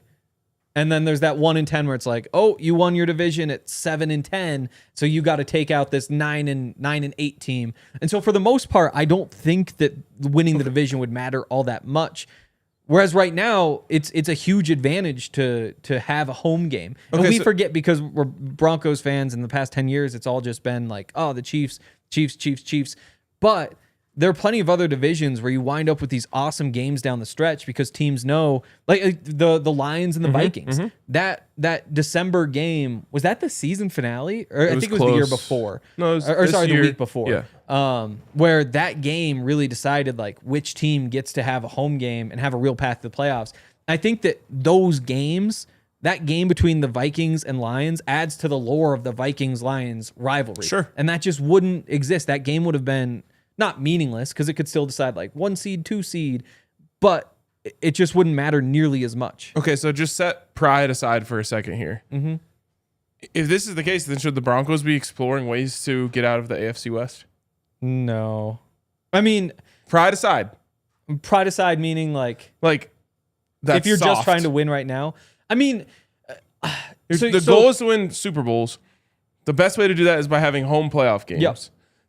And then there's that 1 in 10 where it's like, oh, you won your division at 7 and 10, so you got to take out this 9 and 8 team. And so for the most part, I don't think that winning the division would matter all that much. Whereas right now, it's a huge advantage to have a home game. And we forget because we're Broncos fans in the past 10 years, it's all just been like, oh, the Chiefs. But there are plenty of other divisions where you wind up with these awesome games down the stretch because teams know, like the Lions and the Vikings. That December game, was that the season finale? Or I think it was the year before. No, it was the week before. Yeah. Where that game really decided like which team gets to have a home game and have a real path to the playoffs. I think that those games, that game between the Vikings and Lions, adds to the lore of the Vikings-Lions rivalry. Sure. And that just wouldn't exist. That game would have been not meaningless because it could still decide like 1 seed, 2 seed, but it just wouldn't matter nearly as much. Okay, so just set pride aside for a second here. Mm-hmm. If this is the case, then should the Broncos be exploring ways to get out of the AFC West? No. I mean, pride aside meaning like that's if you're soft. just trying to win right now. I mean, the goal is to win Super Bowls. The best way to do that is by having home playoff games. Yep.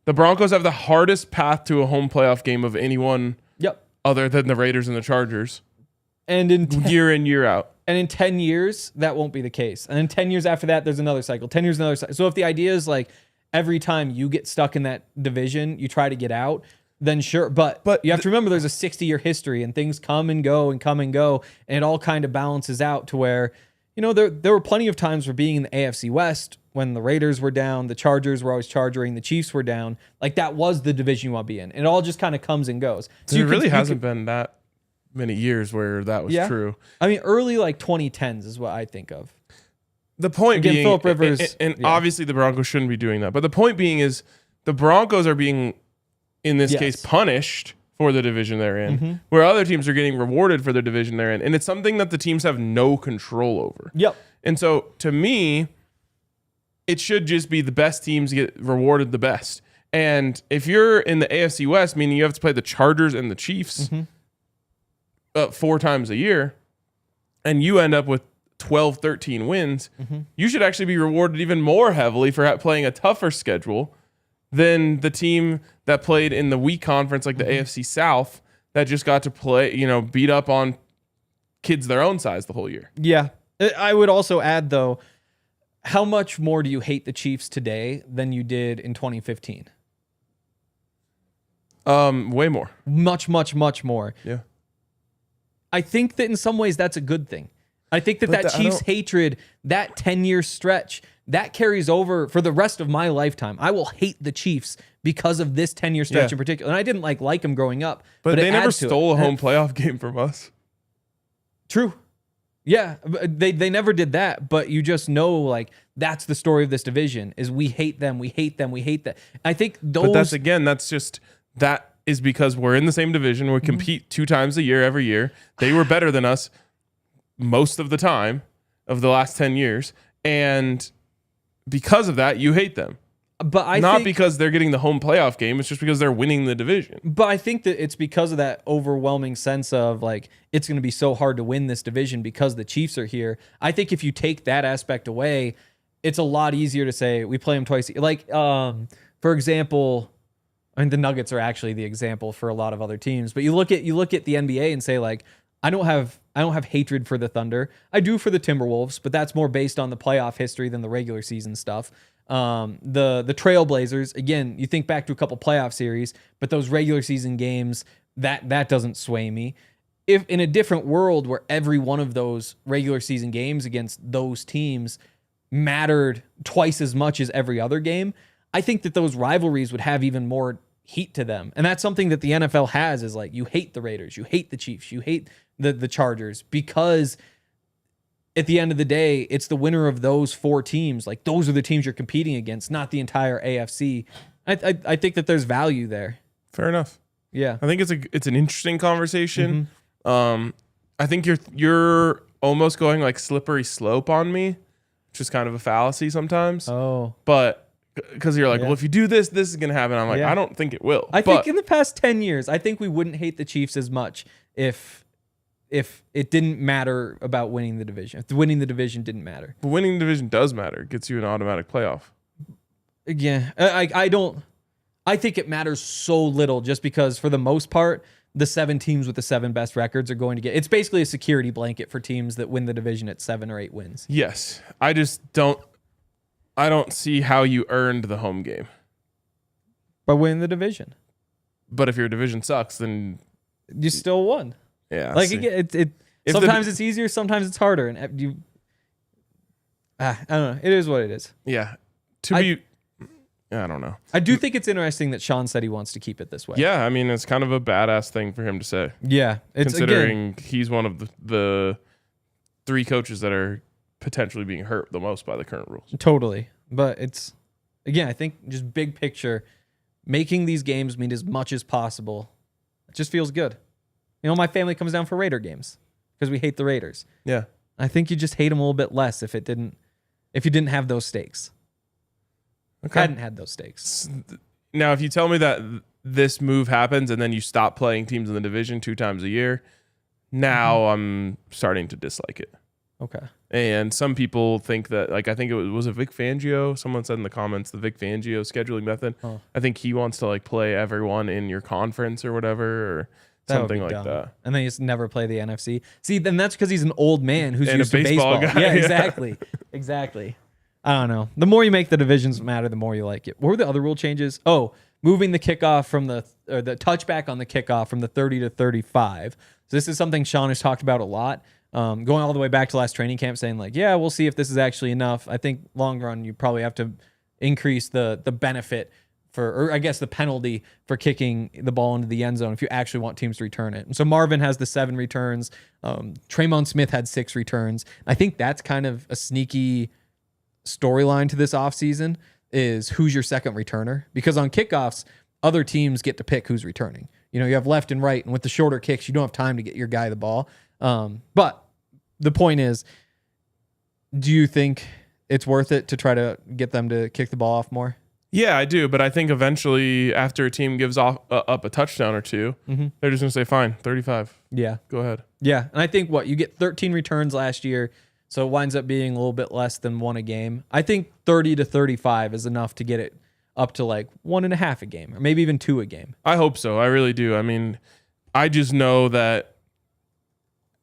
The Broncos have the hardest path to a home playoff game of anyone Yep. other than the Raiders and the Chargers. And in year in, year out. And in 10 years, that won't be the case. And in 10 years after that, there's another cycle. 10 years, another cycle. So if the idea is like every time you get stuck in that division, you try to get out, then sure. But you have to remember there's a 60-year history and things come and go and come and go. And it all kind of balances out to where, you know, there were plenty of times for being in the AFC West when the Raiders were down, the Chargers were always charging, the Chiefs were down. Like that was the division you want to be in. And it all just kind of comes and goes. So it really hasn't been that many years where that was true. I mean, early like 2010s is what I think of. The point being, Phillip Rivers, and obviously the Broncos shouldn't be doing that. But the point being is the Broncos are being, in this case, punished for the division they're in, where other teams are getting rewarded for the division they're in. And it's something that the teams have no control over. Yep. And so to me, it should just be the best teams get rewarded the best. And if you're in the AFC West, meaning you have to play the Chargers and the Chiefs 4 times a year, and you end up with 12, 13 wins, you should actually be rewarded even more heavily for playing a tougher schedule than the team that played in the weak conference like the AFC South that just got to play, beat up on kids their own size the whole year. Yeah. I would also add, though, how much more do you hate the Chiefs today than you did in 2015? Way more. Much, much, much more. Yeah. I think that in some ways that's a good thing. I think that Chiefs hatred, that 10-year stretch, that carries over for the rest of my lifetime. I will hate the Chiefs because of this 10-year stretch in particular. And I didn't like them growing up. But they never stole a home playoff game from us. True. Yeah, they never did that, but you just know, like, that's the story of this division, is we hate them, we hate them, we hate that. I think those... But that is because we're in the same division. We compete 2 times a year, every year. They were better than us most of the time of the last 10 years. And because of that, you hate them. But I Not think, because they're getting the home playoff game. It's just because they're winning the division. But I think that it's because of that overwhelming sense of, like, it's going to be so hard to win this division because the Chiefs are here. I think if you take that aspect away, it's a lot easier to say we play them twice. Like, for example, I mean, the Nuggets are actually the example for a lot of other teams. But you look at the NBA and say, like, I don't have hatred for the Thunder. I do for the Timberwolves, but that's more based on the playoff history than the regular season stuff. The Trailblazers, again, you think back to a couple playoff series, but those regular season games, that doesn't sway me. If in a different world where every one of those regular season games against those teams mattered twice as much as every other game, I think that those rivalries would have even more heat to them. And that's something that the NFL has, is like, you hate the Raiders, you hate the Chiefs, you hate the Chargers, because at the end of the day, it's the winner of those 4 teams. Like, those are the teams you're competing against, not the entire AFC. I think that there's value there. Fair enough. Yeah. I think it's an interesting conversation. I think you're almost going like slippery slope on me, which is kind of a fallacy sometimes. Oh. But because you're like, well, if you do this is going to happen. I'm like, I don't think it will. I think in the past 10 years, I think we wouldn't hate the Chiefs as much if it didn't matter about winning the division. If winning the division didn't matter. But winning the division does matter. It gets you an automatic playoff. Yeah. I think it matters so little, just because for the most part, the 7 teams with the 7 best records are going to get... It's basically a security blanket for teams that win the division at 7 or 8 wins. Yes. I don't see how you earned the home game. By winning the division. But if your division sucks, then you still won. Yeah. Like it sometimes it's easier, sometimes it's harder, and I don't know. It is what it is. Yeah. I don't know. I do think it's interesting that Sean said he wants to keep it this way. Yeah, I mean, it's kind of a badass thing for him to say. Yeah, it's considering he's one of the 3 coaches that are potentially being hurt the most by the current rules. Totally. But it's, again, I think just big picture, making these games mean as much as possible. It just feels good. You know, my family comes down for Raider games because we hate the Raiders. Yeah. I think you just hate them a little bit less if you didn't have those stakes. Okay. Hadn't had those stakes. Now, if you tell me that this move happens and then you stop playing teams in the division 2 times a year, now I'm starting to dislike it. Okay. And some people think that, like, I think was it Vic Fangio? Someone said in the comments the Vic Fangio scheduling method. Oh. I think he wants to like play everyone in your conference or whatever, or something like that. And then you just never play the NFC. See, then that's because he's an old man who's and used a baseball to baseball. Guy. Yeah, exactly. Exactly. I don't know. The more you make the divisions matter, the more you like it. What were the other rule changes? Oh, moving the kickoff from the touchback on the kickoff from the 30 to 35. So this is something Sean has talked about a lot. Going all the way back to last training camp, saying like, yeah, we'll see if this is actually enough. I think long run, you probably have to increase the benefit or I guess the penalty for kicking the ball into the end zone if you actually want teams to return it. And so Marvin has the 7 returns. Traymon Smith had 6 returns. I think that's kind of a sneaky storyline to this offseason is who's your second returner, because on kickoffs other teams get to pick who's returning. You know, you have left and right, and with the shorter kicks you don't have time to get your guy the ball. But the point is, do you think it's worth it to try to get them to kick the ball off more? Yeah, I do, but I think eventually after a team gives up a touchdown or 2, they're just going to say fine, 35. Yeah, go ahead. Yeah, and I think you get 13 returns last year. So it winds up being a little bit less than 1 a game. I think 30 to 35 is enough to get it up to like 1.5 a game, or maybe even 2 a game. I hope so. I really do. I mean, I just know that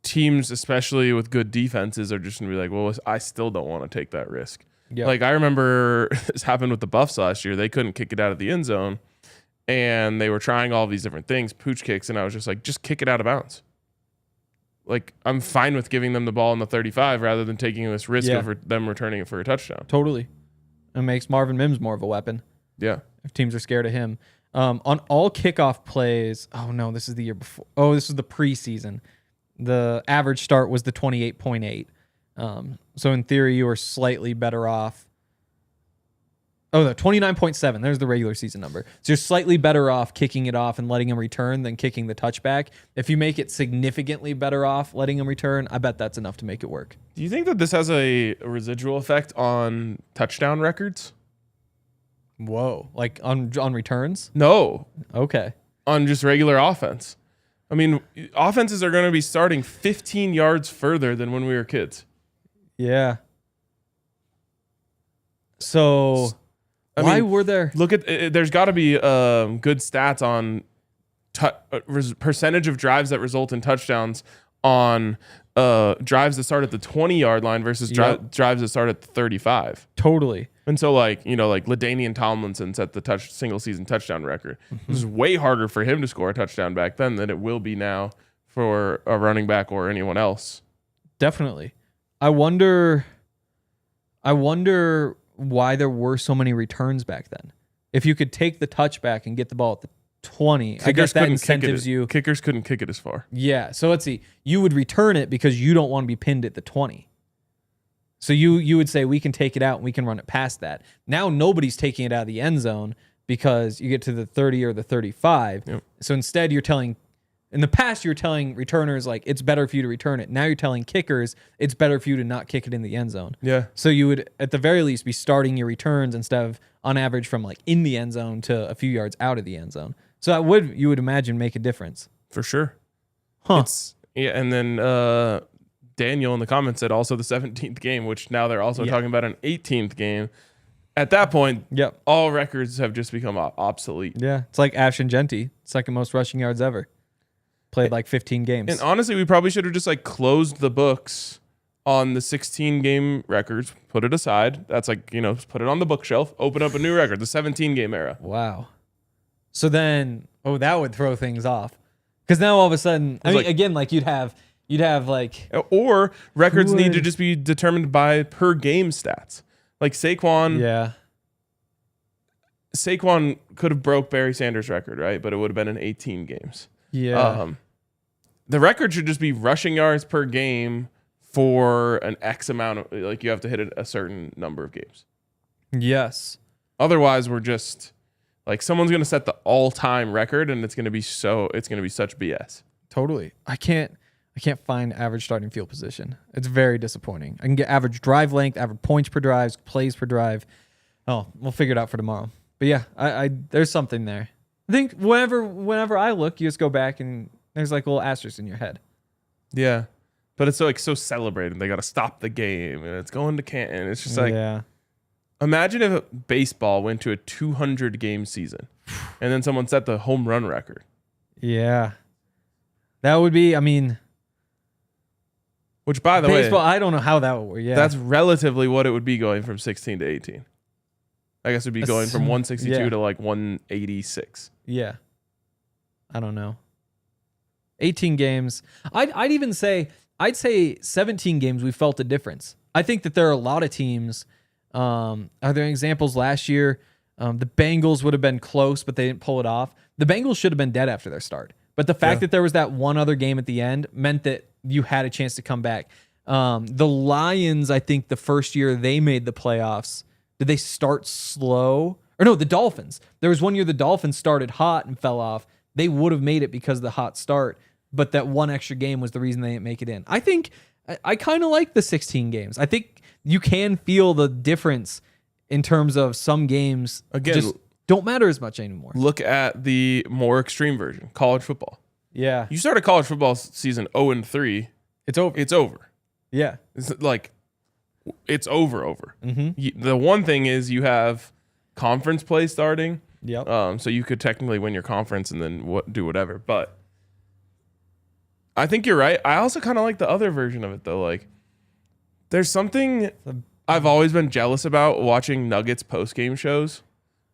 teams, especially with good defenses, are just going to be like, well, I still don't want to take that risk. Yep. Like I remember this happened with the Buffs last year. They couldn't kick it out of the end zone, and they were trying all these different things, pooch kicks, and I was just like, just kick it out of bounds. Like, I'm fine with giving them the ball in the 35 rather than taking this risk of them returning it for a touchdown. Totally. It makes Marvin Mims more of a weapon. Yeah. If teams are scared of him. On all kickoff plays, oh no, this is the year before. Oh, this was the preseason. The average start was the 28.8. So in theory, you were slightly better off. Oh, the 29.7. There's the regular season number. So you're slightly better off kicking it off and letting him return than kicking the touchback. If you make it significantly better off letting him return, I bet that's enough to make it work. Do you think that this has a residual effect on touchdown records? Whoa. Like on returns? No. Okay. On just regular offense. I mean, offenses are going to be starting 15 yards further than when we were kids. Yeah. So... Why were there? Look at there's got to be good stats on percentage of drives that result in touchdowns on drives that start at the 20-yard line versus drives that start at the 35. Totally. And so, like LaDainian Tomlinson set the single season touchdown record. It was way harder for him to score a touchdown back then than it will be now for a running back or anyone else. Definitely. I wonder why there were so many returns back then. If you could take the touchback and get the ball at the 20, I guess that incentives you. Kickers couldn't kick it as far. Yeah. So let's see. You would return it because you don't want to be pinned at the 20. So you would say, we can take it out and we can run it past that. Now nobody's taking it out of the end zone because you get to the 30 or the 35. Yep. So instead in the past, you were telling returners, like, it's better for you to return it. Now you're telling kickers, it's better for you to not kick it in the end zone. Yeah. So you would, at the very least, be starting your returns instead of, on average, from, like, in the end zone to a few yards out of the end zone. So that you would imagine, make a difference. For sure. Huh. And then Daniel in the comments said also the 17th game, which now they're also talking about an 18th game. At that point, all records have just become obsolete. Yeah. It's like Ashton Genty, second most rushing yards ever. Played like 15 games. And honestly, we probably should have just like closed the books on the 16 game records, put it aside. That's like, put it on the bookshelf, open up a new record, the 17 game era. Wow. So then, that would throw things off. Because now all of a sudden, again, like you'd have like, or records need to just be determined by per game stats. Like Saquon. Yeah. Saquon could have broke Barry Sanders' record, right? But it would have been in 18 games. Yeah. The record should just be rushing yards per game for an X amount of, like, you have to hit a certain number of games. Yes. Otherwise, we're just like, someone's going to set the all-time record, and it's going to be such BS. Totally. I can't find average starting field position. It's very disappointing. I can get average drive length, average points per drive, plays per drive. Oh, we'll figure it out for tomorrow. But yeah, I there's something there. I think whenever I look, you just go back and there's like a little asterisk in your head. Yeah. But it's so celebrated. They got to stop the game, and it's going to Canton. It's just like, imagine if baseball went to a 200-game season, and then someone set the home run record. Yeah. That would be, which, by the baseball, way, I don't know how that would work. Yeah. That's relatively what it would be going from 16 to 18. I guess it would be going from 162 to like 186. Yeah. I don't know. 18 games. I'd say 17 games we felt a difference. I think that there are a lot of teams. Are there examples last year? The Bengals would have been close, but they didn't pull it off. The Bengals should have been dead after their start. But the fact that there was that one other game at the end meant that you had a chance to come back. The Lions, I think the first year they made the playoffs, did they start slow? Or no, the Dolphins. There was one year the Dolphins started hot and fell off. They would have made it because of the hot start, but that one extra game was the reason they didn't make it in. I think I kind of like the 16 games. I think you can feel the difference in terms of some games just don't matter as much anymore. Look at the more extreme version, college football. Yeah. You start a college football season 0-3. It's over. It's over. Yeah. It's like, it's over. Mm-hmm. The one thing is you have conference play starting. Yep. So you could technically win your conference and then do whatever. But I think you're right. I also kind of like the other version of it, though. Like, there's something I've always been jealous about watching Nuggets post-game shows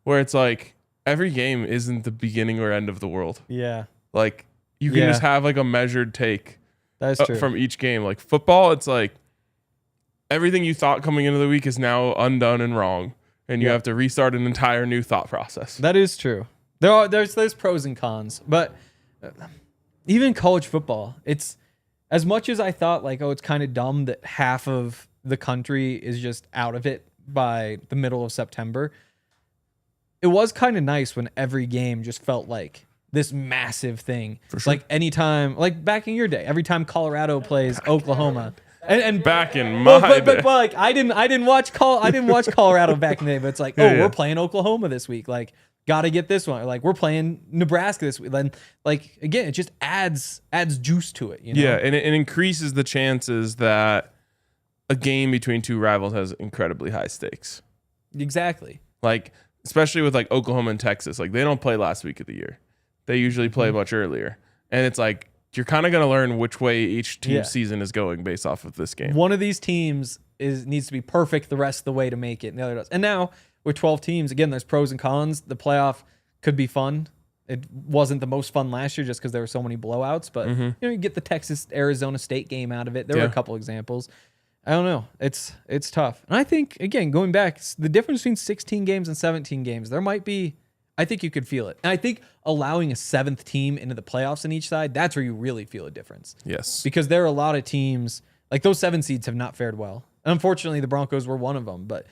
where it's like every game isn't the beginning or end of the world. Yeah. Like, you can just have like a measured take That's true. from each game. Like football, it's like everything you thought coming into the week is now undone and wrong. And you have to restart an entire new thought process. That is true. There's pros and cons, but even college football, it's as much as I thought like, it's kind of dumb that half of the country is just out of it by the middle of September. It was kind of nice when every game just felt like this massive thing. For sure. Like anytime, like back in your day, every time Colorado plays Oklahoma. And back in my day. But like I didn't watch Colorado back in the day, but it's like, we're playing Oklahoma this week. Like, gotta get this one. Like, we're playing Nebraska this week. Then, like, again, it just adds juice to it, you know? Yeah, and it increases the chances that a game between two rivals has incredibly high stakes. Exactly. Like, especially with like Oklahoma and Texas, like they don't play last week of the year. They usually play much earlier. And it's like, you're kind of going to learn which way each team's season is going based off of this game. One of these teams needs to be perfect the rest of the way to make it, and the other does. And now, with 12 teams, again, there's pros and cons. The playoff could be fun. It wasn't the most fun last year just because there were so many blowouts, but you get the Texas-Arizona State game out of it. There were a couple examples. I don't know. It's tough. And I think, again, going back, the difference between 16 games and 17 games, there might be, I think you could feel it. And I think allowing a seventh team into the playoffs on each side, that's where you really feel a difference. Yes. Because there are a lot of teams, like those 7 seeds have not fared well. And unfortunately, the Broncos were one of them. But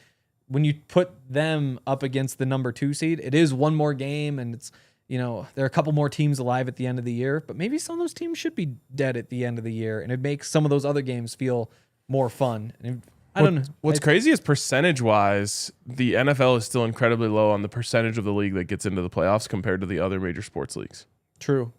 when you put them up against the number 2 seed, it is one more game, and it's, there are a couple more teams alive at the end of the year. But maybe some of those teams should be dead at the end of the year, and it makes some of those other games feel more fun. And I don't know. What's crazy is percentage-wise, the NFL is still incredibly low on the percentage of the league that gets into the playoffs compared to the other major sports leagues. True.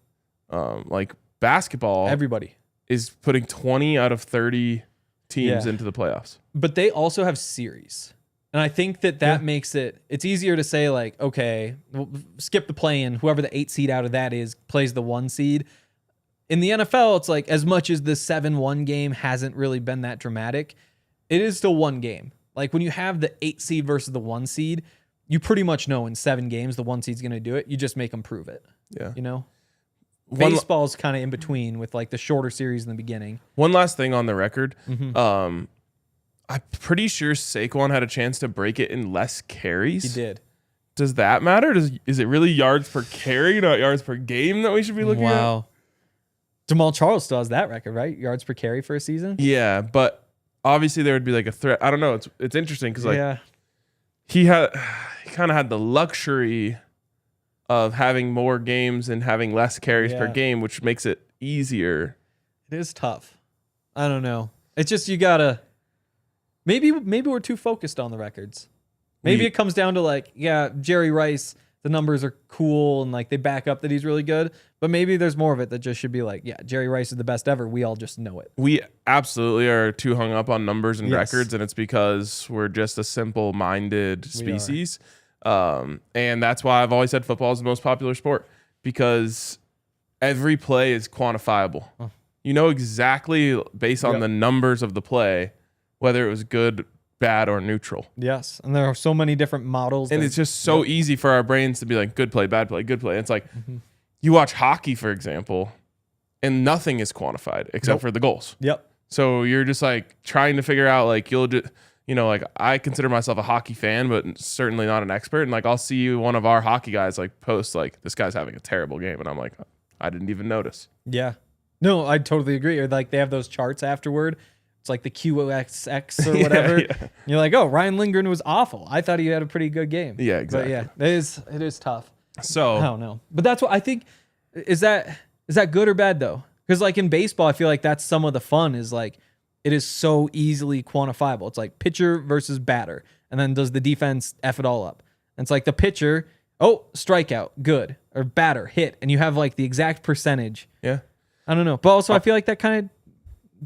Like basketball, everybody is putting 20 out of 30 teams into the playoffs. But they also have series. And I think that makes it's easier to say like, okay, we'll skip the play-in. Whoever the 8 seed out of that is plays the 1 seed. In the NFL, it's like as much as the 7-1 game hasn't really been that dramatic, it is still one game. Like when you have the 8 seed versus the 1 seed, you pretty much know in 7 games the one seed's going to do it. You just make them prove it. Yeah. You know? Baseball's kind of in between with like the shorter series in the beginning. One last thing on the record. I'm pretty sure Saquon had a chance to break it in less carries. He did. Does that matter? Is it really yards per carry, not yards per game that we should be looking at? Wow. Jamal Charles still has that record, right? Yards per carry for a season? Yeah, but obviously there would be like a threat. I don't know. It's interesting because he kind of had the luxury of having more games and having less carries per game, which makes it easier. It is tough. I don't know. It's just you gotta. Maybe we're too focused on the records. Maybe it comes down to like, Jerry Rice, the numbers are cool and like they back up that he's really good. But maybe there's more of it that just should be like, Jerry Rice is the best ever. We all just know it. We absolutely are too hung up on numbers and records, and it's because we're just a simple-minded species. And that's why I've always said football is the most popular sport, because every play is quantifiable. You know exactly based on the numbers of the play whether it was good, bad, or neutral. Yes, and there are so many different models. And it's just so easy for our brains to be like, good play, bad play, good play. And it's like, you watch hockey, for example, and nothing is quantified except for the goals. Yep. So you're just like trying to figure out, like, like I consider myself a hockey fan, but certainly not an expert. And like, I'll see one of our hockey guys like post like, this guy's having a terrible game. And I'm like, I didn't even notice. Yeah. No, I totally agree. Or like they have those charts afterward. It's like the QXX or whatever. You're like, oh, Ryan Lindgren was awful. I thought he had a pretty good game. Yeah, exactly. But yeah, it is tough. So I don't know. But that's what I think. Is that good or bad though? Because like in baseball, I feel like that's some of the fun is like it is so easily quantifiable. It's like pitcher versus batter. And then does the defense F it all up? And it's like the pitcher, strikeout, good. Or batter, hit. And you have like the exact percentage. Yeah. I don't know. But also I feel like that kind of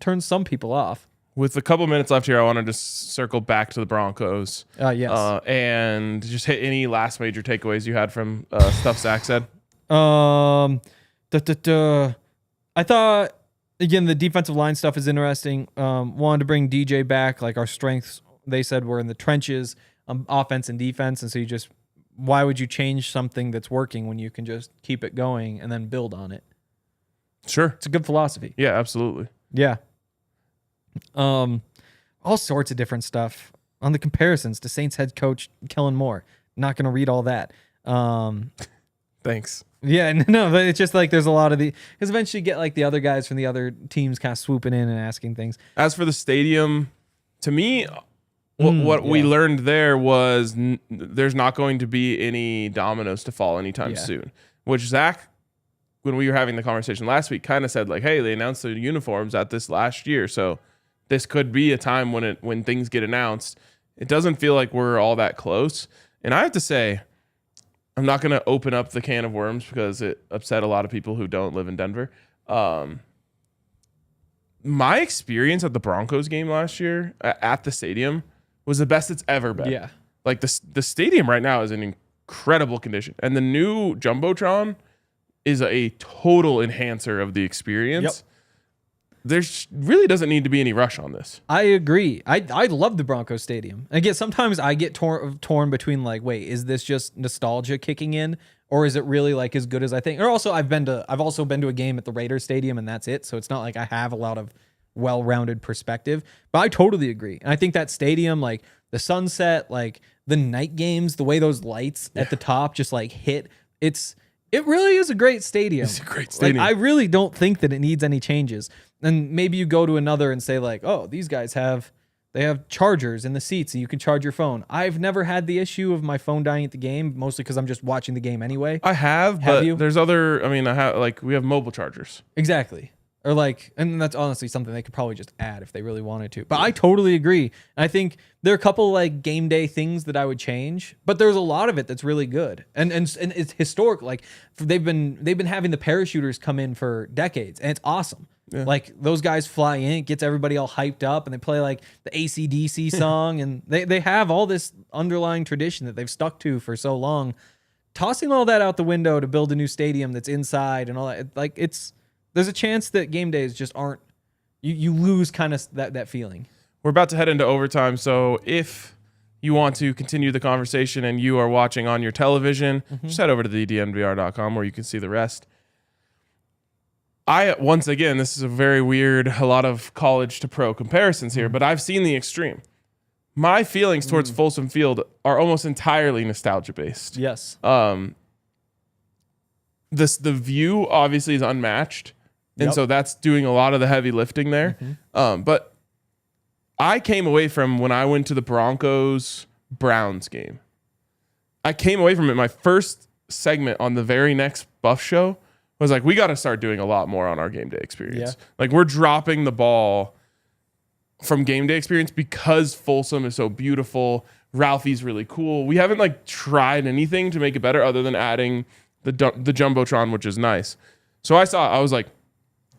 turns some people off. With a couple minutes left here, I want to just circle back to the Broncos. Yes. And just hit any last major takeaways you had from stuff Zac said. I thought, again, the defensive line stuff is interesting. Wanted to bring DJ back. Like our strengths, they said, were in the trenches, offense and defense. And so why would you change something that's working when you can just keep it going and then build on it? Sure. It's a good philosophy. Yeah, absolutely. Yeah. All sorts of different stuff on the comparisons to Saints head coach Kellen Moore. Not going to read all that. Thanks. Yeah, no, but it's just like there's a lot of because eventually you get like the other guys from the other teams kind of swooping in and asking things. As for the stadium, to me, what we learned there was there's not going to be any dominoes to fall anytime soon, which Zac, when we were having the conversation last week, kind of said like, hey, they announced the uniforms at this last year, so this could be a time when things get announced. It doesn't feel like we're all that close. And I have to say, I'm not going to open up the can of worms because it upset a lot of people who don't live in Denver. My experience at the Broncos game last year at the stadium was the best it's ever been. Yeah. Like the stadium right now is in incredible condition. And the new Jumbotron is a total enhancer of the experience. Yep. There really doesn't need to be any rush on this. I agree. I love the Broncos Stadium. Again, sometimes I get torn between like, wait, is this just nostalgia kicking in, or is it really like as good as I think? Or also, I've also been to a game at the Raiders Stadium, and that's it. So it's not like I have a lot of well-rounded perspective. But I totally agree, and I think that stadium, like the sunset, like the night games, the way those lights at the top just like hit, it really is a great stadium. It's a great stadium. Like, I really don't think that it needs any changes. And maybe you go to another and say like, oh, these guys have chargers in the seats and you can charge your phone. I've never had the issue of my phone dying at the game, mostly because I'm just watching the game anyway. I have but you? There's other, we have mobile chargers. Exactly. Or like, and that's honestly something they could probably just add if they really wanted to. But I totally agree. And I think there are a couple like game day things that I would change, but there's a lot of it that's really good. And it's historic. Like they've been having the parachuters come in for decades, and it's awesome. Yeah. Like those guys fly in, it gets everybody all hyped up, and they play like the AC/DC song, and they have all this underlying tradition that they've stuck to for so long. Tossing all that out the window to build a new stadium that's inside and all that, like there's a chance that game days just aren't. You lose kind of that feeling. We're about to head into overtime, so if you want to continue the conversation and you are watching on your television, just head over to the DNVR.com where you can see the rest. Once again, this is a very weird, a lot of college to pro comparisons here, but I've seen the extreme. My feelings towards Folsom Field are almost entirely nostalgia based. Yes. The view obviously is unmatched, and so that's doing a lot of the heavy lifting there. But I came away from when I went to the Broncos Browns game. I came away from it. My first segment on the very next Buff show was like, we got to start doing a lot more on our game day experience. Yeah. Like, we're dropping the ball from game day experience because Folsom is so beautiful. Ralphie's really cool. We haven't like tried anything to make it better other than adding the Jumbotron, which is nice. So I was like,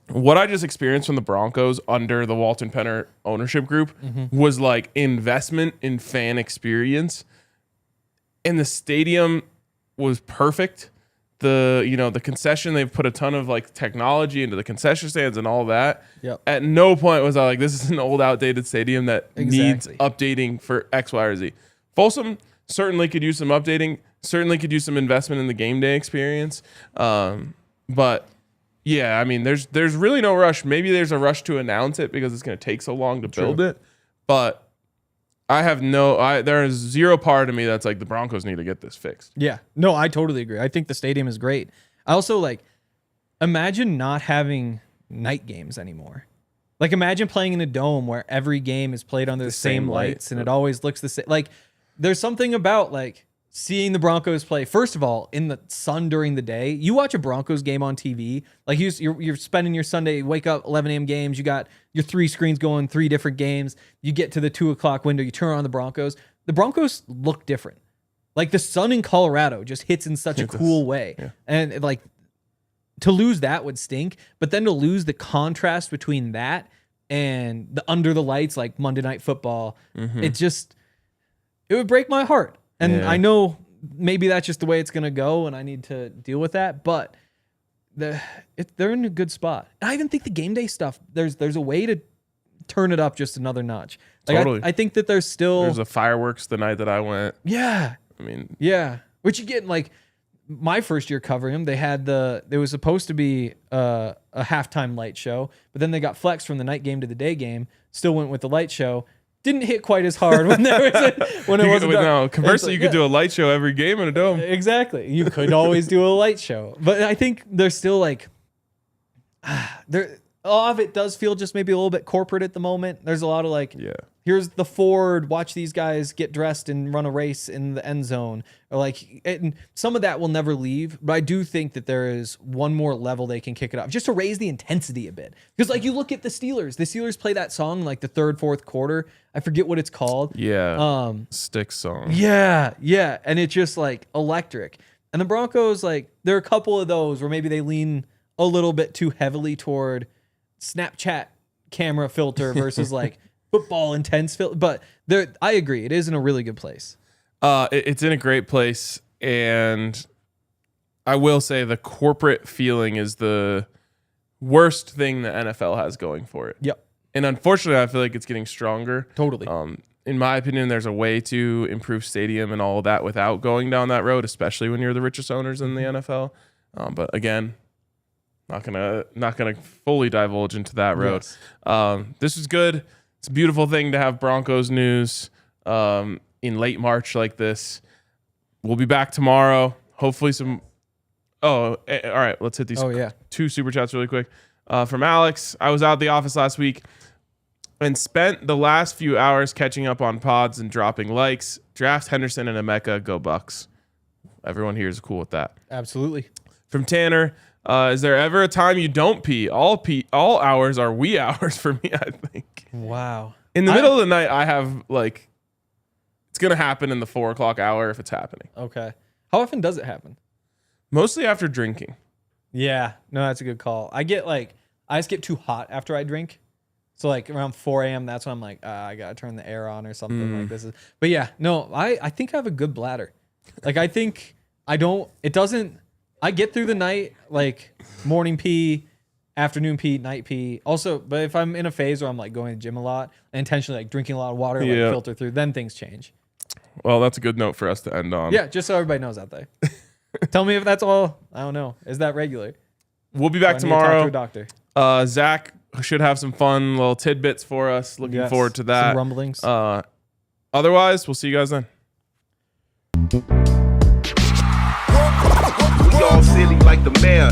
what I just experienced from the Broncos under the Walton Penner ownership group was like investment in fan experience. And the stadium was perfect. The concession, they've put a ton of like technology into the concession stands and all that. Yep. At no point was I like, this is an old, outdated stadium that needs updating for X, Y, or Z. Folsom certainly could use some updating, certainly could use some investment in the game day experience. But yeah, I mean, there's really no rush. Maybe there's a rush to announce it because it's going to take so long to build it. But there is zero part of me that's like the Broncos need to get this fixed. Yeah. No, I totally agree. I think the stadium is great. I also imagine not having night games anymore. Like, imagine playing in a dome where every game is played under the same lights and it always looks the same. Like, there's something about seeing the Broncos play, first of all, in the sun during the day. You watch a Broncos game on TV, like you're spending your Sunday, wake up 11 a.m. games, you got your 3 screens going, 3 different games, you get to the 2 o'clock window, you turn on the Broncos. The Broncos look different. Like, the sun in Colorado just hits in such a cool way. Yeah. And to lose that would stink, but then to lose the contrast between that and the under the lights, like Monday Night Football, it would break my heart. And I know maybe that's just the way it's going to go, and I need to deal with that. But they're in a good spot. And I even think the game day stuff, there's a way to turn it up just another notch. Totally. I think that there's a fireworks the night that I went. Yeah. I mean. Yeah. Which you get, my first year covering them, they had there was supposed to be a halftime light show, but then they got flexed from the night game to the day game, still went with the light show. Didn't hit quite as hard when it wasn't done. No, conversely, you could do a light show every game in a dome. Exactly. You could always do a light show. But I think there's still a lot of it does feel just maybe a little bit corporate at the moment. There's a lot of here's the Ford, watch these guys get dressed and run a race in the end zone. Or and some of that will never leave, but I do think that there is one more level they can kick it up just to raise the intensity a bit. Because you look at the Steelers play that song the third, fourth quarter. I forget what it's called. Yeah. Sticks song. Yeah. Yeah. And it's just electric. And the Broncos, there are a couple of those where maybe they lean a little bit too heavily toward Snapchat camera filter versus football intense filter. But I agree. It is in a really good place. It's in a great place. And I will say the corporate feeling is the worst thing the NFL has going for it. Yep. And unfortunately, I feel like it's getting stronger. Totally. In my opinion, there's a way to improve stadium and all of that without going down that road, especially when you're the richest owners in the NFL. But again, not gonna fully divulge into that road. Yes. This is good. It's a beautiful thing to have Broncos news in late March like this. We'll be back tomorrow. Hopefully some. Oh, all right. Let's hit these 2 super chats really quick. From Alex, I was out of the office last week and spent the last few hours catching up on pods and dropping likes. Draft Henderson and Emeka, go Bucks. Everyone here is cool with that. Absolutely. From Tanner, is there ever a time you don't pee? All hours are wee hours for me, I think. Wow. In the middle of the night, I have it's going to happen in the 4 o'clock hour if it's happening. Okay. How often does it happen? Mostly after drinking. Yeah. No, that's a good call. I get I just get too hot after I drink. So around 4 a.m., that's when I'm I got to turn the air on or something this. But yeah, no, I think I have a good bladder. I think I get through the night, morning pee, afternoon pee, night pee. Also, but if I'm in a phase where I'm going to the gym a lot and intentionally drinking a lot of water, filter through, then things change. Well, that's a good note for us to end on. Yeah, just so everybody knows out there. Tell me if that's all. I don't know. Is that regular? We'll be back Do I need to talk tomorrow. to a doctor. Zach should have some fun little tidbits for us. Looking forward to that. Some rumblings. Otherwise, we'll see you guys then. We all silly like the mayor.